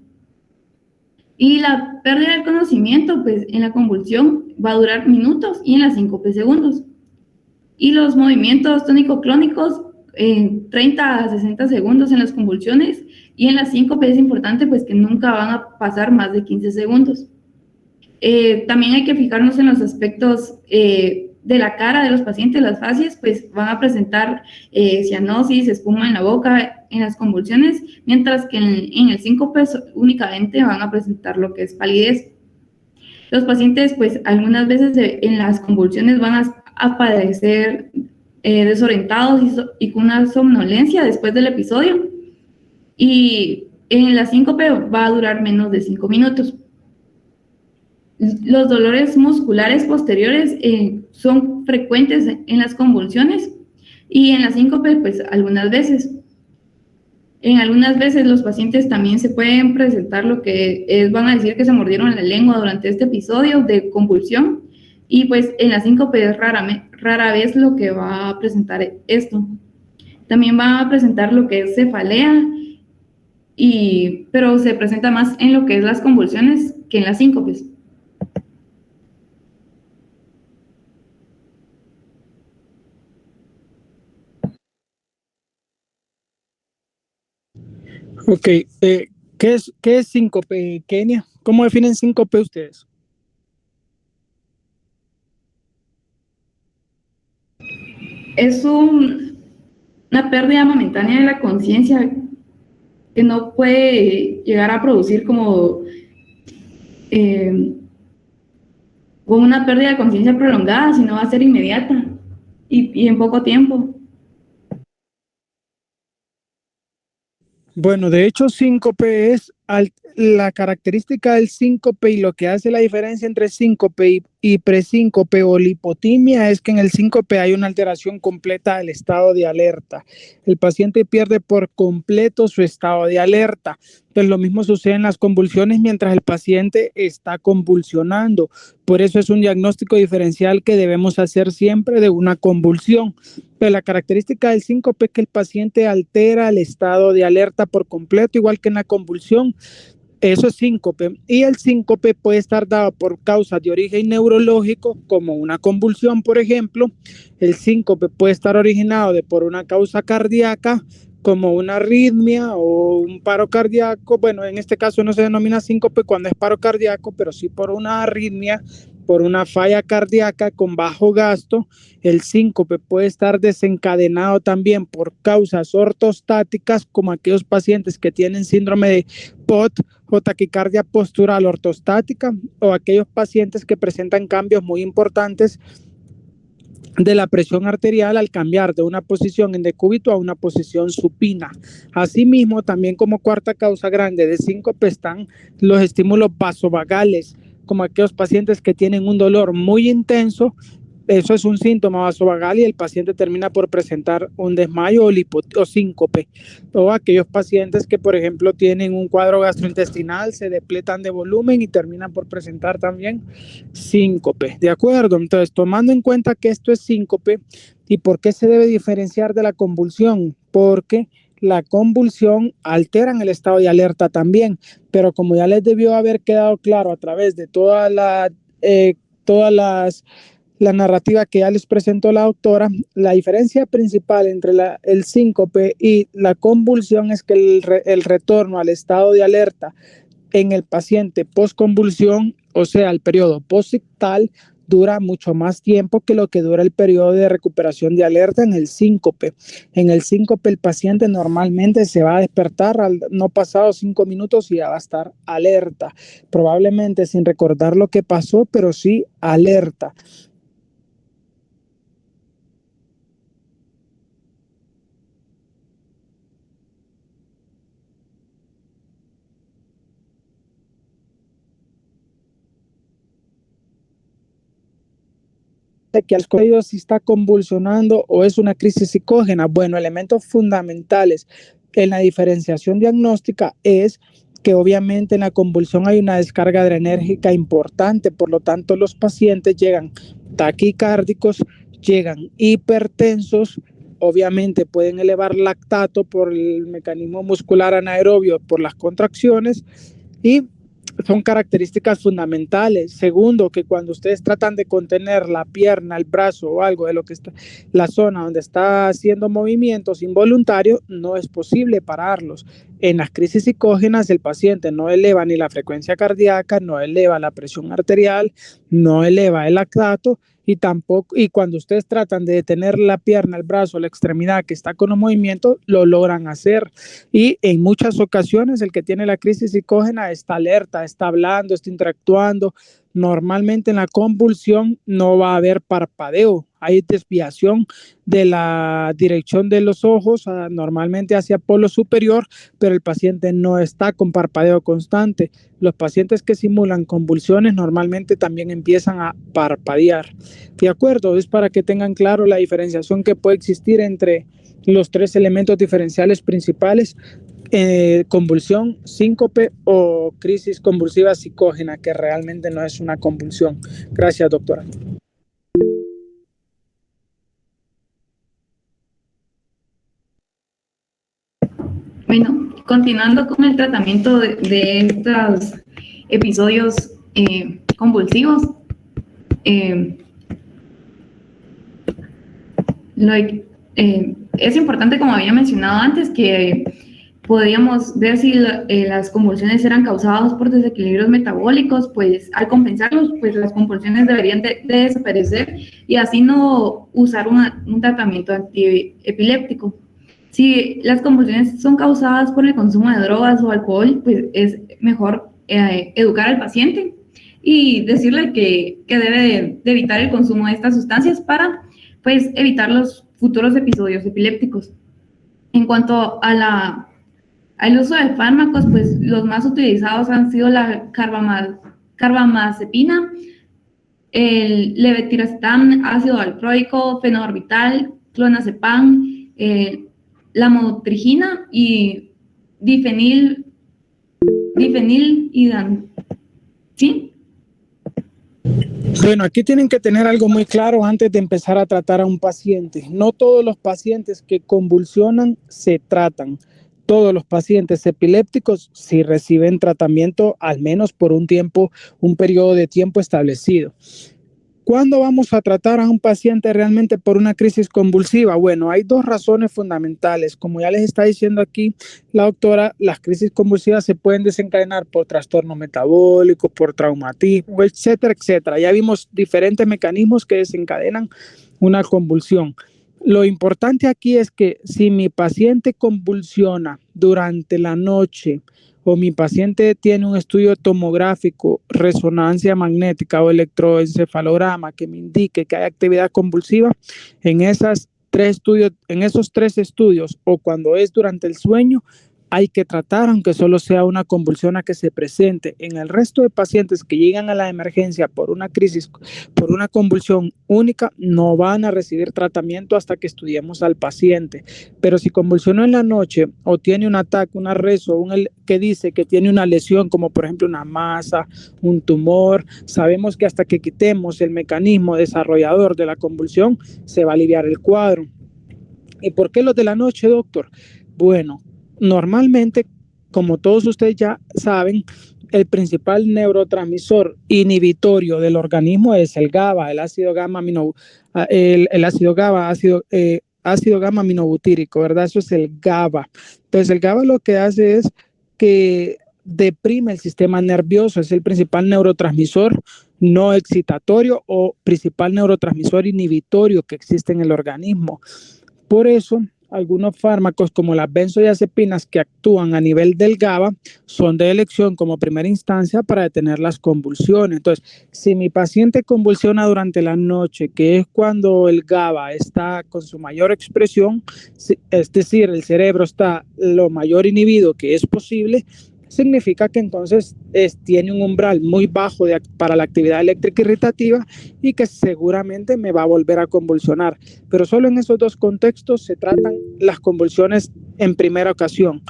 S4: Y la pérdida del conocimiento, pues en la convulsión va a durar minutos y en la síncope segundos. Y los movimientos tónico-clónicos 30 a 60 segundos en las convulsiones y en la síncope es importante pues que nunca van a pasar más de 15 segundos. También hay que fijarnos en los aspectos de la cara de los pacientes, las facies, pues van a presentar cianosis, espuma en la boca en las convulsiones, mientras que en el síncope únicamente van a presentar lo que es palidez. Los pacientes pues algunas veces en las convulsiones van a padecer desorientados y con una somnolencia después del episodio, y en la síncope va a durar menos de 5 minutos. Los dolores musculares posteriores son frecuentes en las convulsiones y en la síncope pues algunas veces. En algunas veces los pacientes también se pueden presentar lo que van a decir que se mordieron la lengua durante este episodio de convulsión. Y pues en la síncope es rara vez lo que va a presentar esto. También va a presentar lo que es cefalea, pero se presenta más en lo que es las convulsiones que en las síncopes.
S1: Ok, ¿qué es síncope, Kenia? ¿Cómo definen síncope ustedes?
S4: Es una pérdida momentánea de la conciencia que no puede llegar a producir como una pérdida de conciencia prolongada, sino va a ser inmediata y en poco tiempo.
S1: Bueno, de hecho, síncope es la característica del síncope y lo que hace la diferencia entre síncope y presíncope o lipotimia es que en el síncope hay una alteración completa del estado de alerta. El paciente pierde por completo su estado de alerta. Pues lo mismo sucede en las convulsiones mientras el paciente está convulsionando. Por eso es un diagnóstico diferencial que debemos hacer siempre de una convulsión. Pero la característica del síncope es que el paciente altera el estado de alerta por completo, igual que en la convulsión. Eso es síncope. Y el síncope puede estar dado por causas de origen neurológico, como una convulsión, por ejemplo. El síncope puede estar originado por una causa cardíaca, como una arritmia o un paro cardíaco. Bueno, en este caso no se denomina síncope cuando es paro cardíaco, pero sí por una arritmia, por una falla cardíaca con bajo gasto. El síncope puede estar desencadenado también por causas ortostáticas, como aquellos pacientes que tienen síndrome de POT o taquicardia postural ortostática, o aquellos pacientes que presentan cambios muy importantes de la presión arterial al cambiar de una posición en decúbito a una posición supina. Asimismo, también como cuarta causa grande de síncope están los estímulos vasovagales, como aquellos pacientes que tienen un dolor muy intenso. Eso es un síntoma vasovagal y el paciente termina por presentar un desmayo o síncope. O aquellos pacientes que, por ejemplo, tienen un cuadro gastrointestinal, se depletan de volumen y terminan por presentar también síncope. ¿De acuerdo? Entonces, tomando en cuenta que esto es síncope, ¿y por qué se debe diferenciar de la convulsión? Porque la convulsión altera el estado de alerta también, pero como ya les debió haber quedado claro a través de toda la narrativa que ya les presentó la doctora, la diferencia principal entre el síncope y la convulsión es que el retorno al estado de alerta en el paciente postconvulsión, o sea, el periodo postictal, dura mucho más tiempo que lo que dura el periodo de recuperación de alerta en el síncope. En el síncope el paciente normalmente se va a despertar no pasados 5 minutos y ya va a estar alerta, probablemente sin recordar lo que pasó, pero sí alerta. Que al cuello si está convulsionando o es una crisis psicógena. Bueno, elementos fundamentales en la diferenciación diagnóstica es que obviamente en la convulsión hay una descarga adrenérgica importante, por lo tanto los pacientes llegan taquicárdicos, llegan hipertensos, obviamente pueden elevar lactato por el mecanismo muscular anaerobio, por las contracciones, y son características fundamentales. Segundo, que cuando ustedes tratan de contener la pierna, el brazo o algo de lo que está, la zona donde está haciendo movimientos involuntarios, no es posible pararlos. En las crisis psicógenas el paciente no eleva ni la frecuencia cardíaca, no eleva la presión arterial, no eleva el lactato, y cuando ustedes tratan de detener la pierna, el brazo, la extremidad que está con un movimiento, lo logran hacer. Y en muchas ocasiones el que tiene la crisis psicógena está alerta, está hablando, está interactuando. Normalmente en la convulsión no va a haber parpadeo, hay desviación de la dirección de los ojos, normalmente hacia polo superior, pero el paciente no está con parpadeo constante. Los pacientes que simulan convulsiones normalmente también empiezan a parpadear. ¿De acuerdo? Es para que tengan claro la diferenciación que puede existir entre los 3 elementos diferenciales principales: convulsión, síncope o crisis convulsiva psicógena, que realmente no es una convulsión. Gracias, doctora.
S4: Bueno, continuando con el tratamiento de estos episodios convulsivos, es importante, como había mencionado antes, que podíamos ver si las convulsiones eran causadas por desequilibrios metabólicos. Pues al compensarlos, pues las convulsiones deberían de desaparecer y así no usar un tratamiento antiepiléptico. Si las convulsiones son causadas por el consumo de drogas o alcohol, pues es mejor educar al paciente y decirle que debe de evitar el consumo de estas sustancias para, pues, evitar los futuros episodios epilépticos. En cuanto a Al uso de fármacos, pues los más utilizados han sido la carbamazepina, el levetiracetam, ácido valproico, fenobarbital, clonazepam, la motrigina y difenilidam. ¿Sí?
S1: Bueno, aquí tienen que tener algo muy claro antes de empezar a tratar a un paciente. No todos los pacientes que convulsionan se tratan. Todos los pacientes epilépticos sí reciben tratamiento al menos por un tiempo, un periodo de tiempo establecido. ¿Cuándo vamos a tratar a un paciente realmente por una crisis convulsiva? Bueno, hay dos razones fundamentales. Como ya les está diciendo aquí la doctora, las crisis convulsivas se pueden desencadenar por trastorno metabólico, por traumatismo, etcétera, etcétera. Ya vimos diferentes mecanismos que desencadenan una convulsión. Lo importante aquí es que si mi paciente convulsiona durante la noche o mi paciente tiene un estudio tomográfico, resonancia magnética o electroencefalograma que me indique que hay actividad convulsiva, en esos tres estudios o cuando es durante el sueño, hay que tratar, aunque solo sea una convulsión a que se presente. En el resto de pacientes que llegan a la emergencia por una crisis, por una convulsión única, no van a recibir tratamiento hasta que estudiemos al paciente. Pero si convulsionó en la noche o tiene un ataque, un arresto, que dice que tiene una lesión, como por ejemplo una masa, un tumor, sabemos que hasta que quitemos el mecanismo desarrollador de la convulsión, se va a aliviar el cuadro. ¿Y por qué los de la noche, doctor? Bueno, normalmente, como todos ustedes ya saben, el principal neurotransmisor inhibitorio del organismo es el GABA, el ácido gamma ácido gamma aminobutírico, ¿verdad? Eso es el GABA. Entonces, el GABA lo que hace es que deprime el sistema nervioso, es el principal neurotransmisor no excitatorio o principal neurotransmisor inhibitorio que existe en el organismo. Por eso, algunos fármacos como las benzodiazepinas que actúan a nivel del GABA son de elección como primera instancia para detener las convulsiones. Entonces, si mi paciente convulsiona durante la noche, que es cuando el GABA está con su mayor expresión, es decir, el cerebro está lo mayor inhibido que es posible, significa que entonces tiene un umbral muy bajo para la actividad eléctrica irritativa y que seguramente me va a volver a convulsionar. Pero solo en esos dos contextos se tratan las convulsiones en primera ocasión,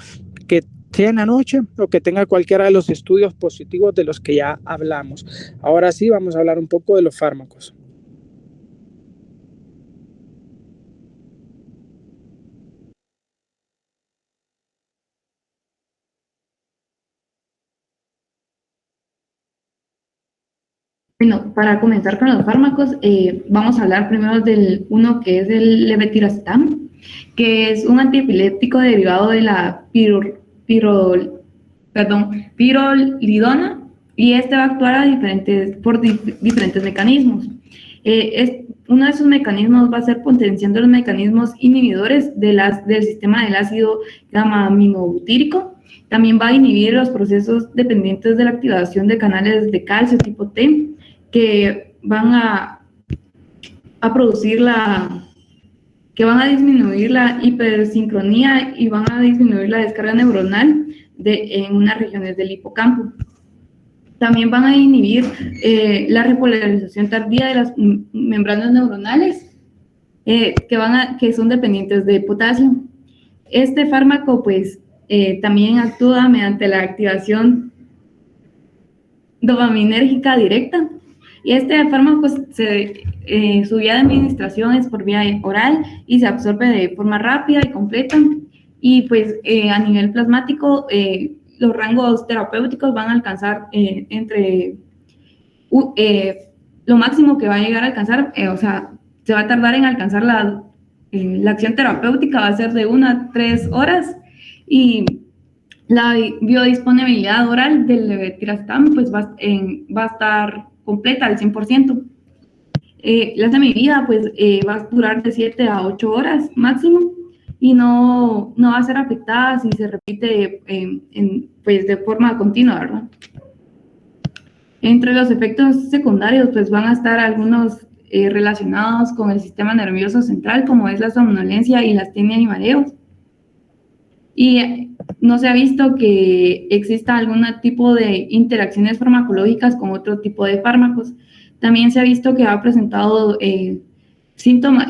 S1: que sea en la noche o que tenga cualquiera de los estudios positivos de los que ya hablamos. Ahora sí, vamos a hablar un poco de los fármacos.
S4: Bueno, para comenzar con los fármacos, vamos a hablar primero del uno que es el levetiracetam, que es un antiepiléptico derivado de la pirolidona, y este va a actuar por diferentes mecanismos. Uno de sus mecanismos va a ser potenciando los mecanismos inhibidores del sistema del ácido gamma aminobutírico. También va a inhibir los procesos dependientes de la activación de canales de calcio tipo T, que van a disminuir la hipersincronía y van a disminuir la descarga neuronal en unas regiones del hipocampo. También van a inhibir la repolarización tardía de las membranas neuronales que son dependientes de potasio. Este fármaco pues también actúa mediante la activación dopaminérgica directa. Y este fármaco, su vía de administración es por vía oral y se absorbe de forma rápida y completa. Y pues a nivel plasmático, los rangos terapéuticos van a alcanzar lo máximo que va a llegar a alcanzar, o sea, se va a tardar en alcanzar la acción terapéutica, va a ser de 1 a 3 horas. Y la biodisponibilidad oral del levetiracetam pues va a estar completa al 100%. La semivida pues va a durar de 7 a 8 horas máximo y no va a ser afectada si se repite pues de forma continua, ¿verdad? Entre los efectos secundarios pues van a estar algunos relacionados con el sistema nervioso central, como es la somnolencia y la astenia y mareos. y no se ha visto que exista algún tipo de interacciones farmacológicas con otro tipo de fármacos. También se ha visto que ha presentado síntomas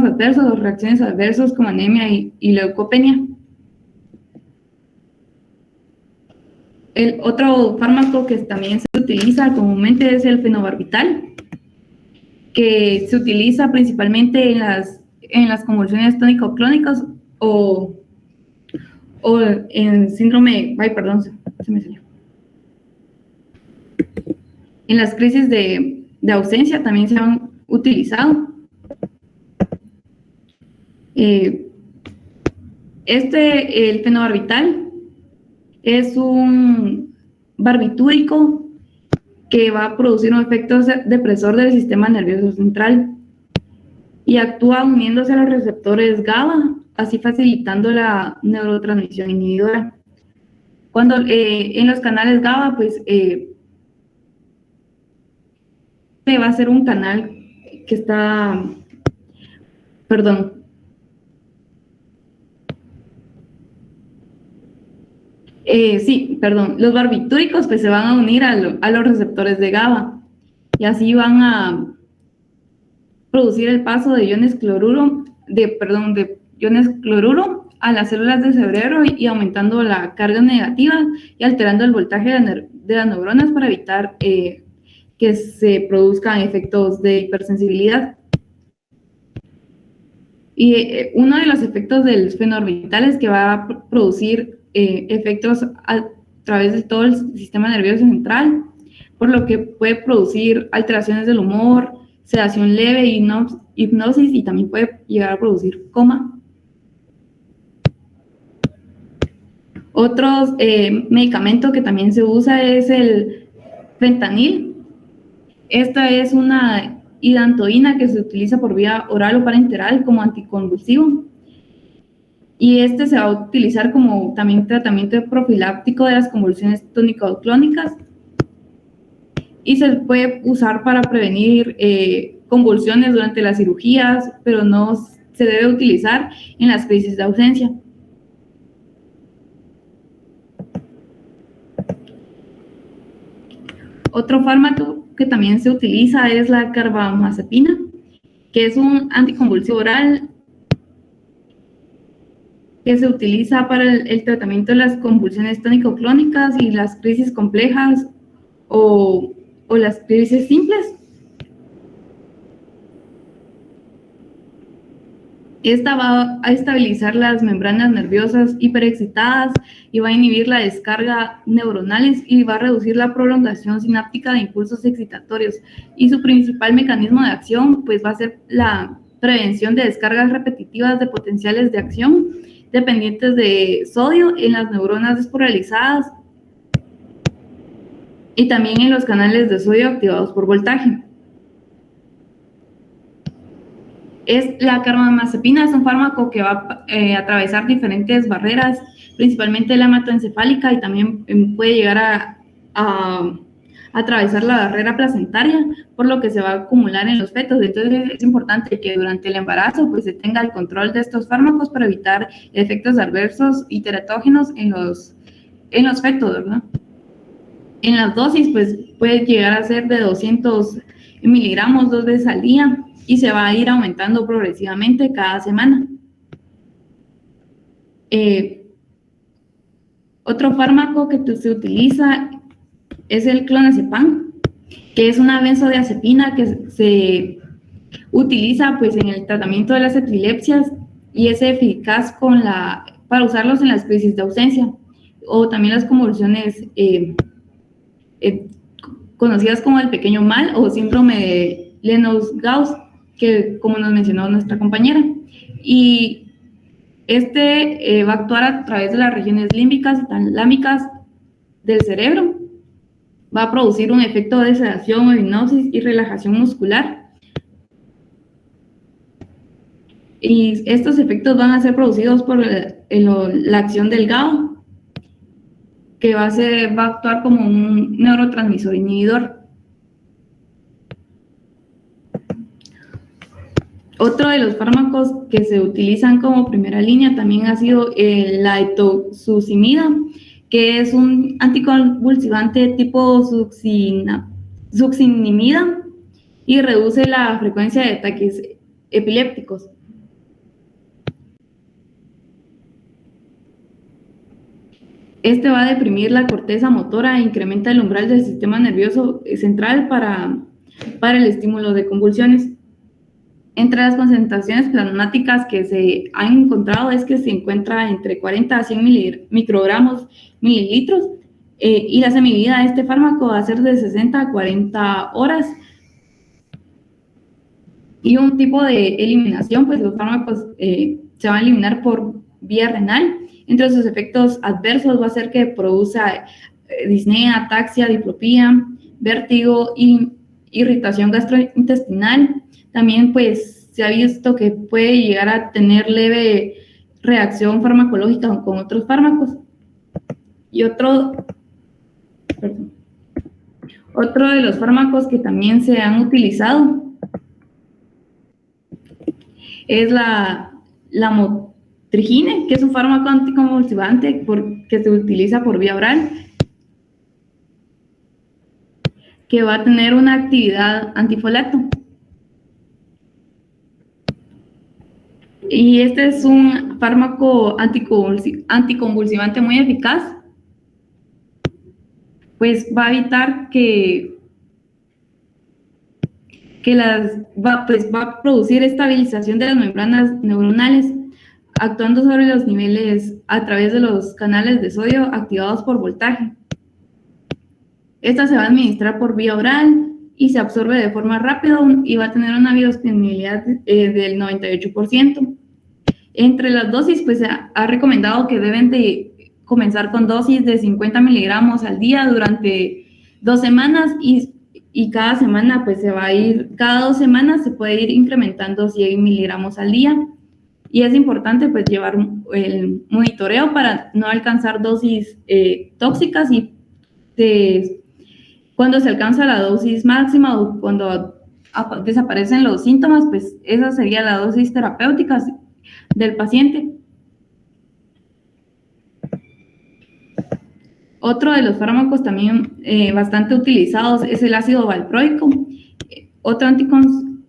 S4: adversos o reacciones adversas como anemia y leucopenia. El otro fármaco que también se utiliza comúnmente es el fenobarbital, que se utiliza principalmente en las convulsiones tónico-clónicas o en síndrome, se me salió. En las crisis de ausencia también se han utilizado. El fenobarbital es un barbitúrico que va a producir un efecto depresor del sistema nervioso central y actúa uniéndose a los receptores GABA, así facilitando la neurotransmisión inhibidora. Cuando en los canales GABA, pues va a ser un canal que está, los barbitúricos pues se van a unir a los receptores de GABA y así van a producir el paso de iones cloruro a las células del cerebro y aumentando la carga negativa y alterando el voltaje de las neuronas para evitar que se produzcan efectos de hipersensibilidad. Y uno de los efectos del fenobarbital es que va a producir efectos a través de todo el sistema nervioso central, por lo que puede producir alteraciones del humor, sedación leve, hipnosis y también puede llegar a producir coma. Otro medicamento que también se usa es el fentanil. Esta es una hidantoína que se utiliza por vía oral o parenteral como anticonvulsivo. Y este se va a utilizar como también tratamiento profiláctico de las convulsiones tónico-clónicas y se puede usar para prevenir convulsiones durante las cirugías, pero no se debe utilizar en las crisis de ausencia. Otro fármaco que también se utiliza es la carbamazepina, que es un anticonvulsivo oral que se utiliza para el tratamiento de las convulsiones tónico-clónicas y las crisis complejas o las crisis simples. Esta va a estabilizar las membranas nerviosas hiperexcitadas y va a inhibir la descarga neuronales y va a reducir la prolongación sináptica de impulsos excitatorios. Y su principal mecanismo de acción pues va a ser la prevención de descargas repetitivas de potenciales de acción dependientes de sodio en las neuronas despolarizadas y también en los canales de sodio activados por voltaje. La carbamazepina es un fármaco que va a atravesar diferentes barreras, principalmente la hematoencefálica, y también puede llegar a atravesar la barrera placentaria, por lo que se va a acumular en los fetos. Entonces es importante que durante el embarazo pues se tenga el control de estos fármacos para evitar efectos adversos y teratógenos en los fetos, ¿verdad? En las dosis pues puede llegar a ser de 200 miligramos 2 veces al día y se va a ir aumentando progresivamente cada semana. Otro fármaco que se utiliza es el clonazepam, que es una benzodiazepina que se utiliza pues en el tratamiento de las epilepsias y es eficaz para usarlos en las crisis de ausencia o también las convulsiones conocidas como el pequeño mal o síndrome de Lennox-Gastaut, que como nos mencionó nuestra compañera. Y va a actuar a través de las regiones límbicas y talámicas del cerebro. Va a producir un efecto de sedación o hipnosis y relajación muscular. Y estos efectos van a ser producidos por la acción del GABA, que va a actuar como un neurotransmisor inhibidor. Otro de los fármacos que se utilizan como primera línea también ha sido la etosuximida, que es un anticonvulsivante tipo succinimida y reduce la frecuencia de ataques epilépticos. Este va a deprimir la corteza motora e incrementa el umbral del sistema nervioso central para el estímulo de convulsiones. Entre las concentraciones plasmáticas que se han encontrado es que se encuentra entre 40 a 100 microgramos mililitros y la semivida de este fármaco va a ser de 60 a 40 horas. Y un tipo de eliminación, pues los fármacos se van a eliminar por vía renal. Entre sus efectos adversos va a ser que produzca disnea, ataxia, diplopía, vértigo y irritación gastrointestinal. También pues se ha visto que puede llegar a tener leve reacción farmacológica con otros fármacos. Y otro de los fármacos que también se han utilizado es la motrigine, que es un fármaco anticonvulsivante que se utiliza por vía oral, que va a tener una actividad antifolato. Y este es un fármaco anticonvulsivante muy eficaz, pues va a evitar que va a producir estabilización de las membranas neuronales, actuando sobre los niveles a través de los canales de sodio activados por voltaje. Esta se va a administrar por vía oral y se absorbe de forma rápida y va a tener una biodisponibilidad del 98%. Entre las dosis, pues se ha recomendado que deben de comenzar con dosis de 50 miligramos al día durante 2 semanas y cada semana pues cada 2 semanas se puede ir incrementando 100 miligramos al día. Y es importante pues llevar el monitoreo para no alcanzar dosis tóxicas y cuando se alcanza la dosis máxima o cuando desaparecen los síntomas, pues esa sería la dosis terapéutica del paciente. Otro de los fármacos también bastante utilizados es el ácido valproico, otro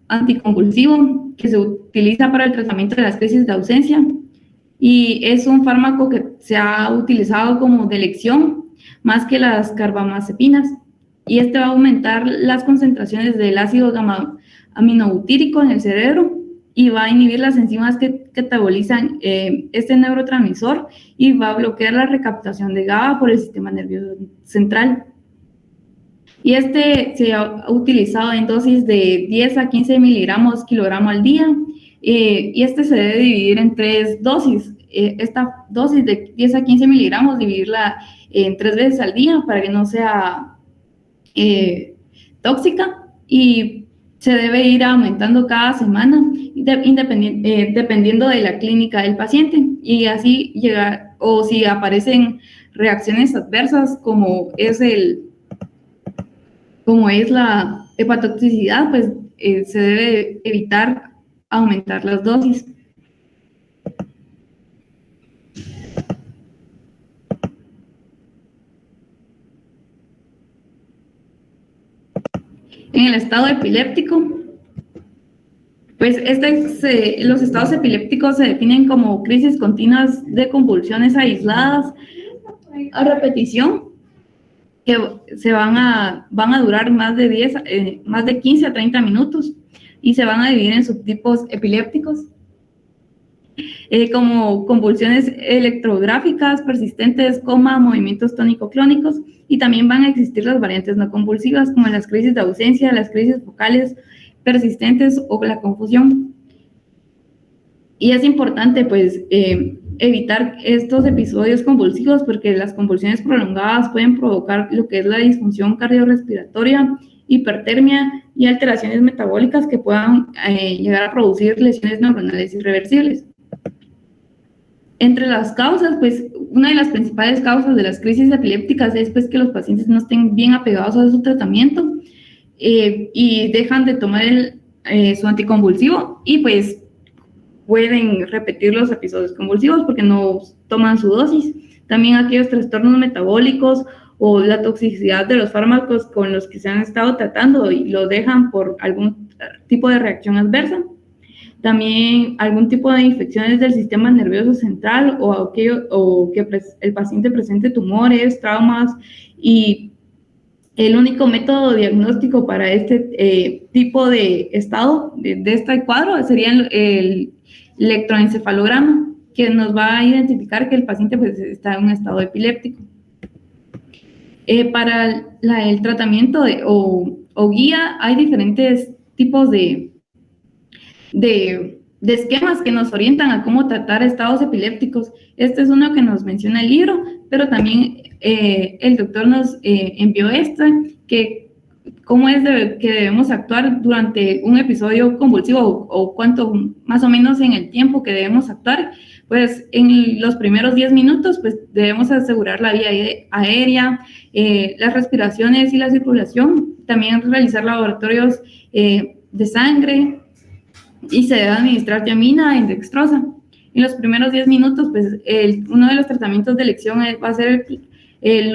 S4: anticonvulsivo que se utiliza para el tratamiento de las crisis de ausencia y es un fármaco que se ha utilizado como de elección más que las carbamazepinas y este va a aumentar las concentraciones del ácido gamma aminobutírico en el cerebro y va a inhibir las enzimas que catabolizan este neurotransmisor y va a bloquear la recaptación de GABA por el sistema nervioso central. Y este se ha utilizado en dosis de 10 a 15 miligramos kilogramo al día y este se debe dividir en 3 dosis. Esta dosis de 10 a 15 miligramos dividirla en 3 veces al día para que no sea tóxica y se debe ir aumentando cada semana dependiendo de la clínica del paciente y así llegar, o si aparecen reacciones adversas como es la hepatotoxicidad, pues se debe evitar aumentar las dosis. En el estado epiléptico, pues los estados epilépticos se definen como crisis continuas de convulsiones aisladas a repetición que van a durar más de 15 a 30 minutos y se van a dividir en subtipos epilépticos como convulsiones electrográficas persistentes, coma, movimientos tónico-clónicos y también van a existir las variantes no convulsivas como las crisis de ausencia, las crisis focales persistentes o la confusión. Y es importante pues evitar estos episodios convulsivos porque las convulsiones prolongadas pueden provocar lo que es la disfunción cardiorrespiratoria, hipertermia y alteraciones metabólicas que puedan llegar a producir lesiones neuronales irreversibles. Entre las causas, pues una de las principales causas de las crisis epilépticas es pues, que los pacientes no estén bien apegados a su tratamiento y dejan de tomar su anticonvulsivo y pues pueden repetir los episodios convulsivos porque no toman su dosis. También aquellos trastornos metabólicos o la toxicidad de los fármacos con los que se han estado tratando y lo dejan por algún tipo de reacción adversa. También algún tipo de infecciones del sistema nervioso central o que el paciente presente tumores, traumas, y el único método diagnóstico para este tipo de estado, de este cuadro, sería el electroencefalograma, que nos va a identificar que el paciente pues, está en un estado epiléptico. Para el tratamiento o guía hay diferentes tipos de esquemas que nos orientan a cómo tratar estados epilépticos. Este es uno que nos menciona el libro, pero también el doctor nos envió que cómo es que debemos actuar durante un episodio convulsivo o cuánto más o menos en el tiempo que debemos actuar. Pues en los primeros 10 minutos pues debemos asegurar la vía aérea, las respiraciones y la circulación, también realizar laboratorios de sangre, y se debe administrar tiamina e dextrosa. En los primeros 10 minutos, pues uno de los tratamientos de elección va a ser el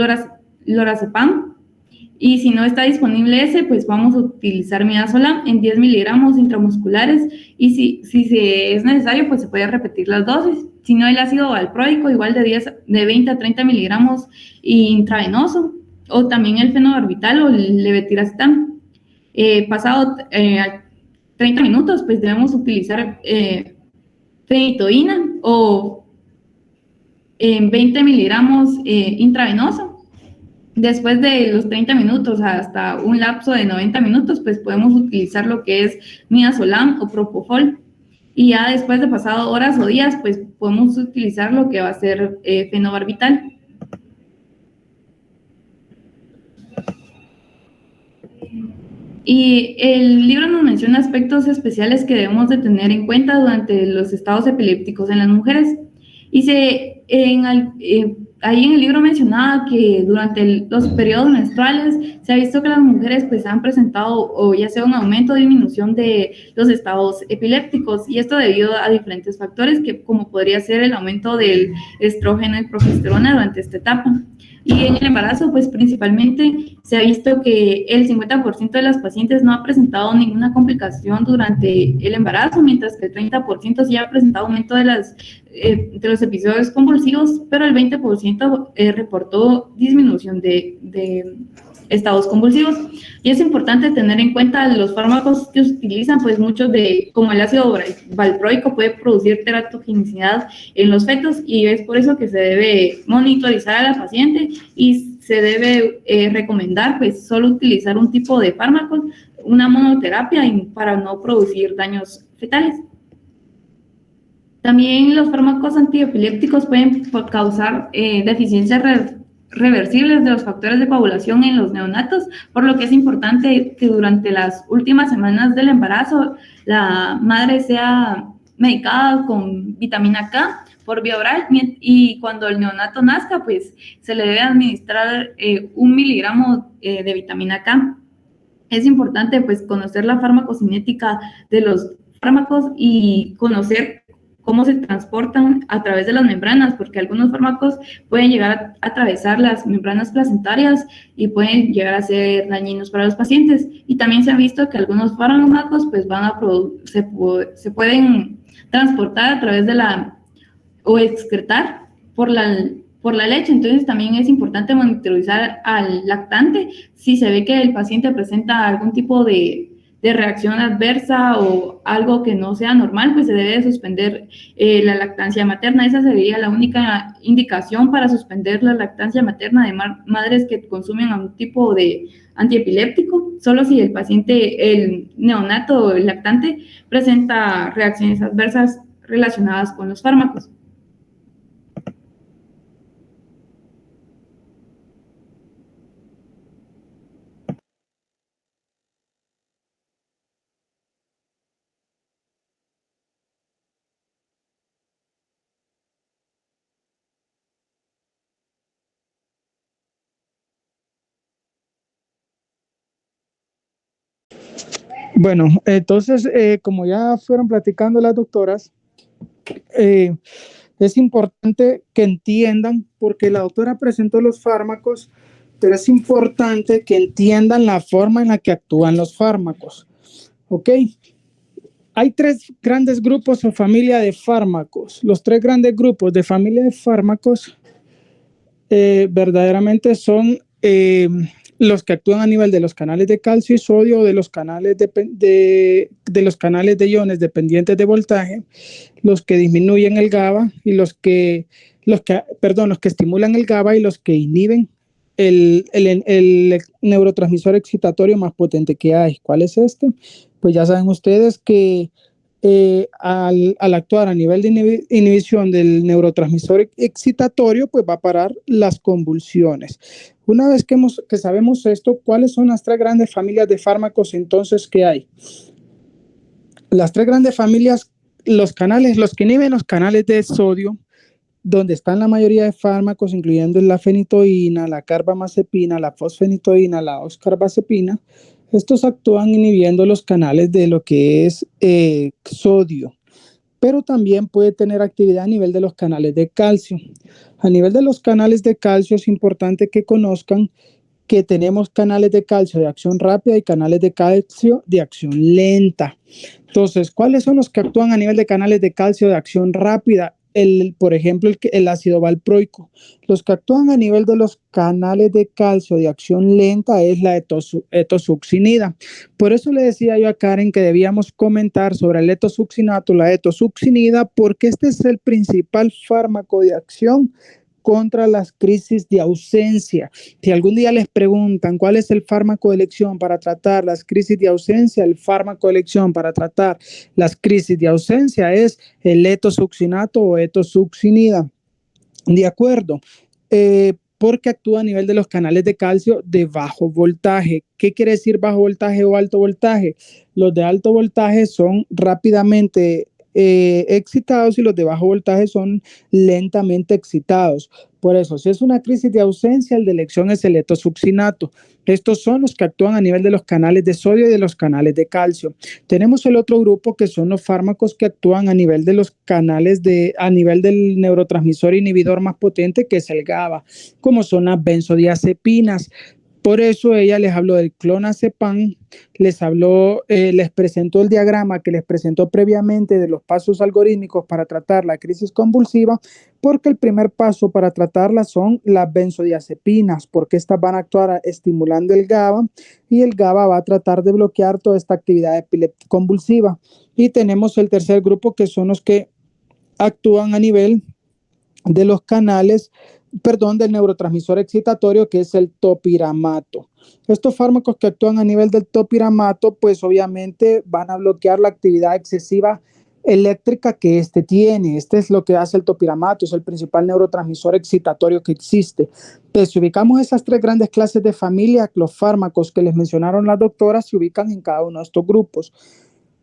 S4: lorazepam, y si no está disponible ese, pues vamos a utilizar midazolam en 10 miligramos intramusculares, y si es necesario, pues se puede repetir las dosis. Si no, el ácido valproico, igual de 20 a 30 miligramos intravenoso, o también el fenobarbital o el levetiracetam. Pasado 30 minutos, pues debemos utilizar fenitoína o en 20 miligramos intravenoso. Después de los 30 minutos hasta un lapso de 90 minutos, pues podemos utilizar lo que es midazolam o propofol. Y ya después de pasado horas o días, pues podemos utilizar lo que va a ser fenobarbital. Y el libro nos menciona aspectos especiales que debemos de tener en cuenta durante los estados epilépticos en las mujeres. Y ahí en el libro mencionaba que durante los periodos menstruales se ha visto que las mujeres pues han presentado o ya sea un aumento o disminución de los estados epilépticos, y esto debido a diferentes factores que como podría ser el aumento del estrógeno y progesterona durante esta etapa. Y en el embarazo, pues principalmente se ha visto que el 50% de las pacientes no ha presentado ninguna complicación durante el embarazo, mientras que el 30% sí ha presentado aumento de los episodios convulsivos, pero el 20% reportó disminución de estados convulsivos. Y es importante tener en cuenta los fármacos que se utilizan, pues muchos como el ácido valproico puede producir teratogenicidad en los fetos, y es por eso que se debe monitorizar a la paciente y se debe recomendar pues solo utilizar un tipo de fármacos, una monoterapia, para no producir daños fetales. También los fármacos antiepilépticos pueden causar deficiencias reversibles de los factores de coagulación en los neonatos, por lo que es importante que durante las últimas semanas del embarazo la madre sea medicada con vitamina K por vía oral, y cuando el neonato nazca, pues se le debe administrar 1 miligramo de vitamina K. Es importante pues conocer la farmacocinética de los fármacos y conocer cómo se transportan a través de las membranas, porque algunos fármacos pueden llegar a atravesar las membranas placentarias y pueden llegar a ser dañinos para los pacientes. Y también se ha visto que algunos fármacos pues se pueden transportar a través de o excretar por la leche. Entonces también es importante monitorizar al lactante. Si se ve que el paciente presenta algún tipo de reacción adversa o algo que no sea normal, pues se debe suspender la lactancia materna. Esa sería la única indicación para suspender la lactancia materna de madres que consumen algún tipo de antiepiléptico, solo si el paciente, el neonato o el lactante, presenta reacciones adversas relacionadas con los fármacos.
S1: Bueno, entonces, como ya fueron platicando las doctoras, es importante que entiendan, porque la doctora presentó los fármacos, pero es importante que entiendan la forma en la que actúan los fármacos. ¿Ok? Hay tres grandes grupos o familia de fármacos. Los tres grandes grupos de familia de fármacos verdaderamente son los que actúan a nivel de los canales de calcio y sodio, de los canales de los canales de iones dependientes de voltaje, los que disminuyen el GABA y los que estimulan el GABA y los que inhiben el neurotransmisor excitatorio más potente que hay. ¿Cuál es este? Pues ya saben ustedes que al actuar a nivel de inhibición del neurotransmisor excitatorio, pues va a parar las convulsiones. Una vez que sabemos esto, ¿cuáles son las tres grandes familias de fármacos entonces que hay? Las tres grandes familias, los que inhiben los canales de sodio, donde están la mayoría de fármacos, incluyendo la fenitoína, la carbamazepina, la fosfenitoína, la oxcarbazepina. Estos actúan inhibiendo los canales de lo que es sodio, pero también puede tener actividad a nivel de los canales de calcio. A nivel de los canales de calcio es importante que conozcan que tenemos canales de calcio de acción rápida y canales de calcio de acción lenta. Entonces, ¿cuáles son los que actúan a nivel de canales de calcio de acción rápida? Por ejemplo, el ácido valproico. Los que actúan a nivel de los canales de calcio de acción lenta es la etosuccinida. Por eso le decía yo a Karen que debíamos comentar sobre el etosuccinato, la etosuccinida, porque este es el principal fármaco de acción contra las crisis de ausencia. Si algún día les preguntan cuál es el fármaco de elección para tratar las crisis de ausencia, el fármaco de elección para tratar las crisis de ausencia es el etosuccinato o etosuccinida. De acuerdo, porque actúa a nivel de los canales de calcio de bajo voltaje. ¿Qué quiere decir bajo voltaje o alto voltaje? Los de alto voltaje son rápidamente excitados y los de bajo voltaje son lentamente excitados. Por eso, si es una crisis de ausencia, el de elección es el etosuccinato. Estos son los que actúan a nivel de los canales de sodio y de los canales de calcio. Tenemos el otro grupo que son los fármacos que actúan a nivel de los canales a nivel del neurotransmisor inhibidor más potente, que es el GABA, como son las benzodiazepinas. Por eso ella les habló del clonazepam, les presentó el diagrama que les presentó previamente de los pasos algorítmicos para tratar la crisis convulsiva, porque el primer paso para tratarla son las benzodiazepinas, porque estas van a actuar estimulando el GABA y el GABA va a tratar de bloquear toda esta actividad epiléptica convulsiva. Y tenemos el tercer grupo que son los que actúan a nivel de los canales del neurotransmisor excitatorio, que es el topiramato. Estos fármacos que actúan a nivel del topiramato, pues obviamente van a bloquear la actividad excesiva eléctrica que este tiene. Este es lo que hace el topiramato, es el principal neurotransmisor excitatorio que existe. Entonces, si ubicamos esas tres grandes clases de familia, los fármacos que les mencionaron las doctoras se ubican en cada uno de estos grupos.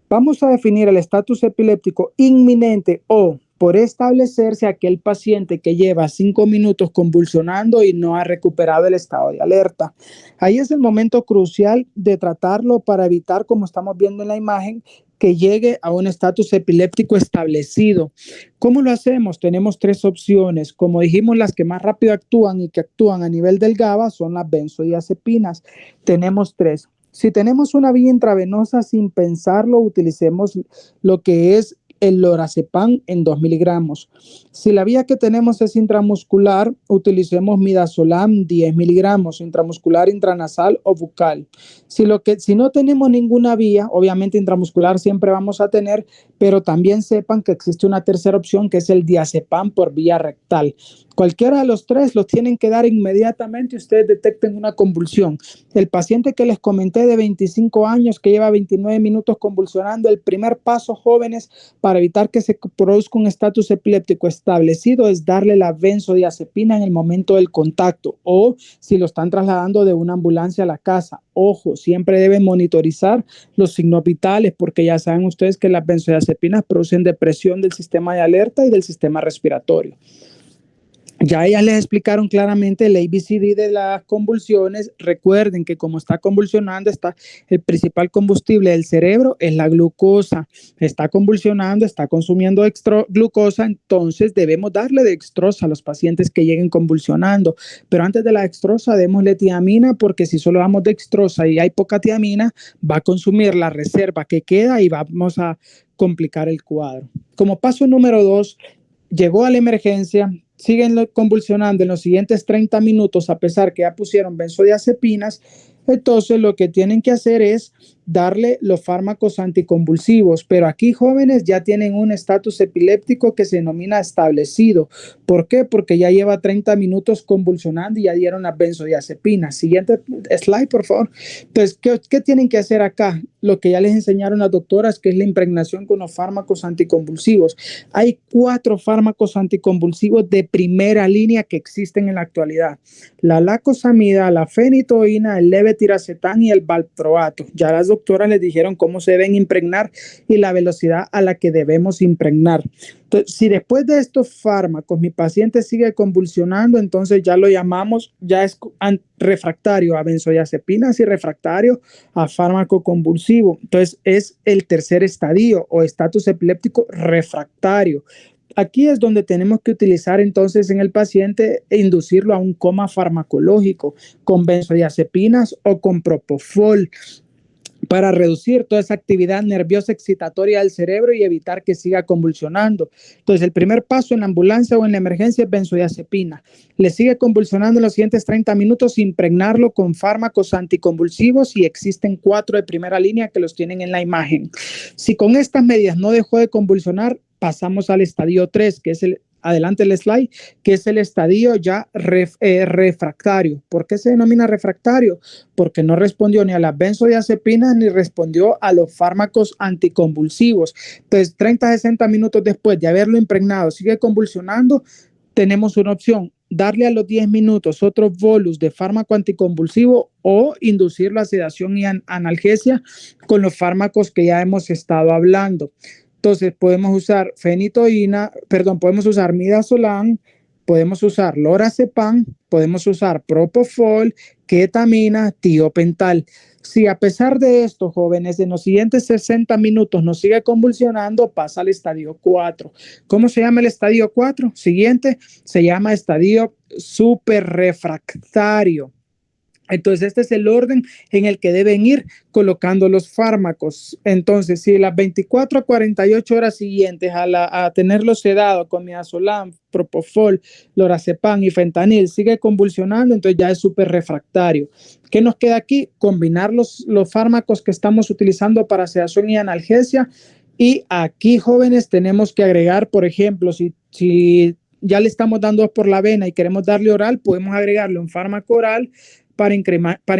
S1: Vamos a definir el estatus epiléptico inminente o por establecerse aquel paciente que lleva 5 minutos convulsionando y no ha recuperado el estado de alerta. Ahí es el momento crucial de tratarlo para evitar, como estamos viendo en la imagen, que llegue a un estatus epiléptico establecido. ¿Cómo lo hacemos? Tenemos tres opciones. Como dijimos, las que más rápido actúan y que actúan a nivel del GABA son las benzodiazepinas. Tenemos tres. Si tenemos una vía intravenosa, sin pensarlo, utilicemos lo que es el lorazepam en 2 miligramos. Si la vía que tenemos es intramuscular, utilicemos midazolam 10 miligramos, intramuscular, intranasal o bucal. Si no tenemos ninguna vía, obviamente intramuscular siempre vamos a tener, pero también sepan que existe una tercera opción que es el diazepam por vía rectal. Cualquiera de los tres los tienen que dar inmediatamente y ustedes detecten una convulsión. El paciente que les comenté de 25 años que lleva 29 minutos convulsionando, el primer paso, jóvenes, para evitar que se produzca un estatus epiléptico establecido es darle la benzodiazepina en el momento del contacto o si lo están trasladando de una ambulancia a la casa. Ojo, siempre deben monitorizar los signos vitales porque ya saben ustedes que las benzodiazepinas producen depresión del sistema de alerta y del sistema respiratorio. Ya ellas les explicaron claramente el ABCD de las convulsiones. Recuerden que como está convulsionando, está el principal combustible del cerebro es la glucosa. Está convulsionando, está consumiendo glucosa, entonces debemos darle dextrosa a los pacientes que lleguen convulsionando. Pero antes de la dextrosa, démosle tiamina, porque si solo damos dextrosa y hay poca tiamina, va a consumir la reserva que queda y vamos a complicar el cuadro. Como paso número 2, llegó a la emergencia, siguen convulsionando en los siguientes 30 minutos a pesar que ya pusieron benzodiazepinas, entonces lo que tienen que hacer es darle los fármacos anticonvulsivos, pero aquí jóvenes ya tienen un estatus epiléptico que se denomina establecido. ¿Por qué? Porque ya lleva 30 minutos convulsionando y ya dieron las benzodiazepinas. Siguiente slide, por favor. Entonces, ¿qué tienen que hacer acá? Lo que ya les enseñaron las doctoras, que es la impregnación con los fármacos anticonvulsivos. Hay 4 fármacos anticonvulsivos de primera línea que existen en la actualidad: la lacosamida, la fenitoína, el levetiracetam y el valproato. Ya las doctoras les dijeron cómo se deben impregnar y la velocidad a la que debemos impregnar. Entonces, si después de estos fármacos mi paciente sigue convulsionando, entonces ya lo llamamos, ya es refractario a benzodiazepinas y refractario a fármaco convulsivo. Entonces es el tercer estadio o estatus epiléptico refractario. Aquí es donde tenemos que utilizar entonces en el paciente e inducirlo a un coma farmacológico con benzodiazepinas o con propofol, para reducir toda esa actividad nerviosa excitatoria del cerebro y evitar que siga convulsionando. Entonces, el primer paso en la ambulancia o en la emergencia es benzodiazepina. Le sigue convulsionando en los siguientes 30 minutos, impregnarlo con fármacos anticonvulsivos, y existen 4 de primera línea que los tienen en la imagen. Si con estas medidas no dejó de convulsionar, pasamos al estadio 3, que es adelante el slide, que es el estadio ya refractario. ¿Por qué se denomina refractario? Porque no respondió ni a las benzodiazepinas ni respondió a los fármacos anticonvulsivos. Entonces, 30-60 minutos después de haberlo impregnado, sigue convulsionando, tenemos una opción: darle a los 10 minutos otro bolus de fármaco anticonvulsivo o inducirlo a sedación y analgesia con los fármacos que ya hemos estado hablando. Entonces podemos usar podemos usar midazolam, podemos usar lorazepam, podemos usar propofol, ketamina, tiopental. Si a pesar de esto, jóvenes, en los siguientes 60 minutos nos sigue convulsionando, pasa al estadio 4. ¿Cómo se llama el estadio 4? Siguiente, se llama estadio superrefractario. Entonces, este es el orden en el que deben ir colocando los fármacos. Entonces, si las 24 a 48 horas siguientes a tenerlo sedado con midazolam, propofol, lorazepam y fentanil sigue convulsionando, entonces ya es súper refractario. ¿Qué nos queda aquí? Combinar los fármacos que estamos utilizando para sedación y analgesia. Y aquí, jóvenes, tenemos que agregar, por ejemplo, si ya le estamos dando por la vena y queremos darle oral, podemos agregarle un fármaco oral para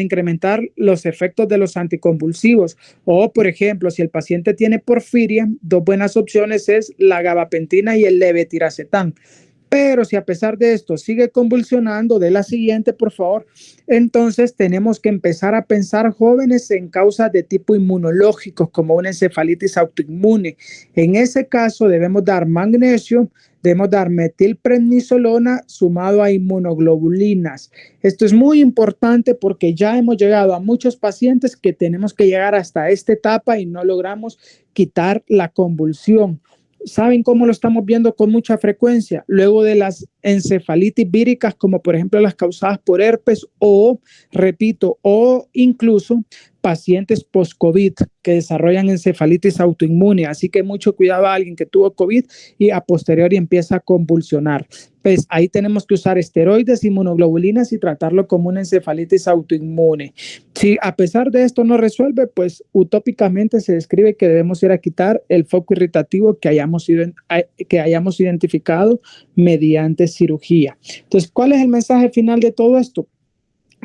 S1: incrementar los efectos de los anticonvulsivos. O, por ejemplo, si el paciente tiene porfiria, 2 buenas opciones es la gabapentina y el levetiracetam. Pero si a pesar de esto sigue convulsionando, de la siguiente, por favor, entonces tenemos que empezar a pensar, jóvenes, en causas de tipo inmunológico, como una encefalitis autoinmune. En ese caso debemos dar magnesio, debemos dar metilprednisolona sumado a inmunoglobulinas. Esto es muy importante porque ya hemos llegado a muchos pacientes que tenemos que llegar hasta esta etapa y no logramos quitar la convulsión. ¿Saben cómo lo estamos viendo con mucha frecuencia? Luego de las encefalitis víricas, como por ejemplo las causadas por herpes o incluso pacientes post-COVID que desarrollan encefalitis autoinmune. Así que mucho cuidado a alguien que tuvo COVID y a posteriori empieza a convulsionar. Pues ahí tenemos que usar esteroides, inmunoglobulinas y tratarlo como una encefalitis autoinmune. Si a pesar de esto no resuelve, pues utópicamente se describe que debemos ir a quitar el foco irritativo que hayamos identificado mediante cirugía. Entonces, ¿cuál es el mensaje final de todo esto?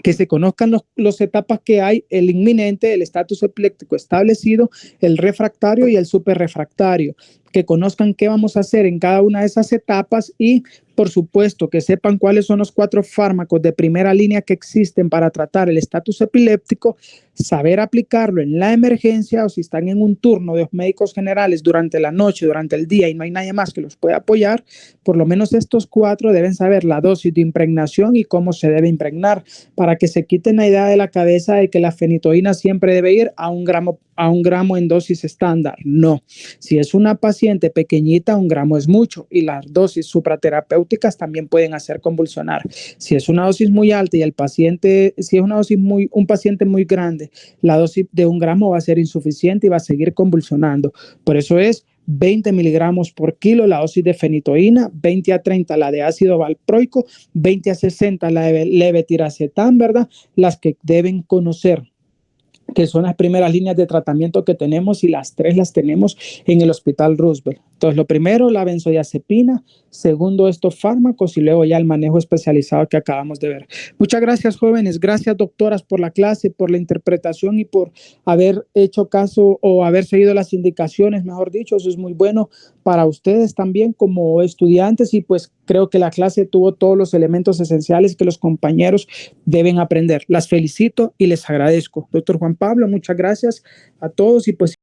S1: Que se conozcan las etapas que hay: el inminente, el estatus epiléptico establecido, el refractario y el superrefractario. que conozcan qué vamos a hacer en cada una de esas etapas y, por supuesto, que sepan cuáles son los 4 fármacos de primera línea que existen para tratar el estatus epiléptico, saber aplicarlo en la emergencia o si están en un turno de los médicos generales durante la noche, durante el día y no hay nadie más que los pueda apoyar, por lo menos estos 4 deben saber la dosis de impregnación y cómo se debe impregnar para que se quiten la idea de la cabeza de que la fenitoína siempre debe ir a un gramo en dosis estándar. No, si es una paciente pequeñita, 1 gramo es mucho y las dosis supraterapéuticas también pueden hacer convulsionar. Si es una dosis muy alta y si es una dosis un paciente muy grande, la dosis de 1 gramo va a ser insuficiente y va a seguir convulsionando. Por eso es 20 miligramos por kilo la dosis de fenitoína, 20 a 30 la de ácido valproico, 20 a 60 la de levetiracetam, ¿verdad? Las que deben conocer, que son las primeras líneas de tratamiento que tenemos y las 3 las tenemos en el Hospital Roosevelt. Entonces, lo primero, la benzodiazepina, segundo, estos fármacos y luego ya el manejo especializado que acabamos de ver. Muchas gracias, jóvenes. Gracias, doctoras, por la clase, por la interpretación y por haber hecho caso o haber seguido las indicaciones, mejor dicho. Eso es muy bueno para ustedes también como estudiantes y pues creo que la clase tuvo todos los elementos esenciales que los compañeros deben aprender. Las felicito y les agradezco. Doctor Juan Pablo, muchas gracias a todos y pues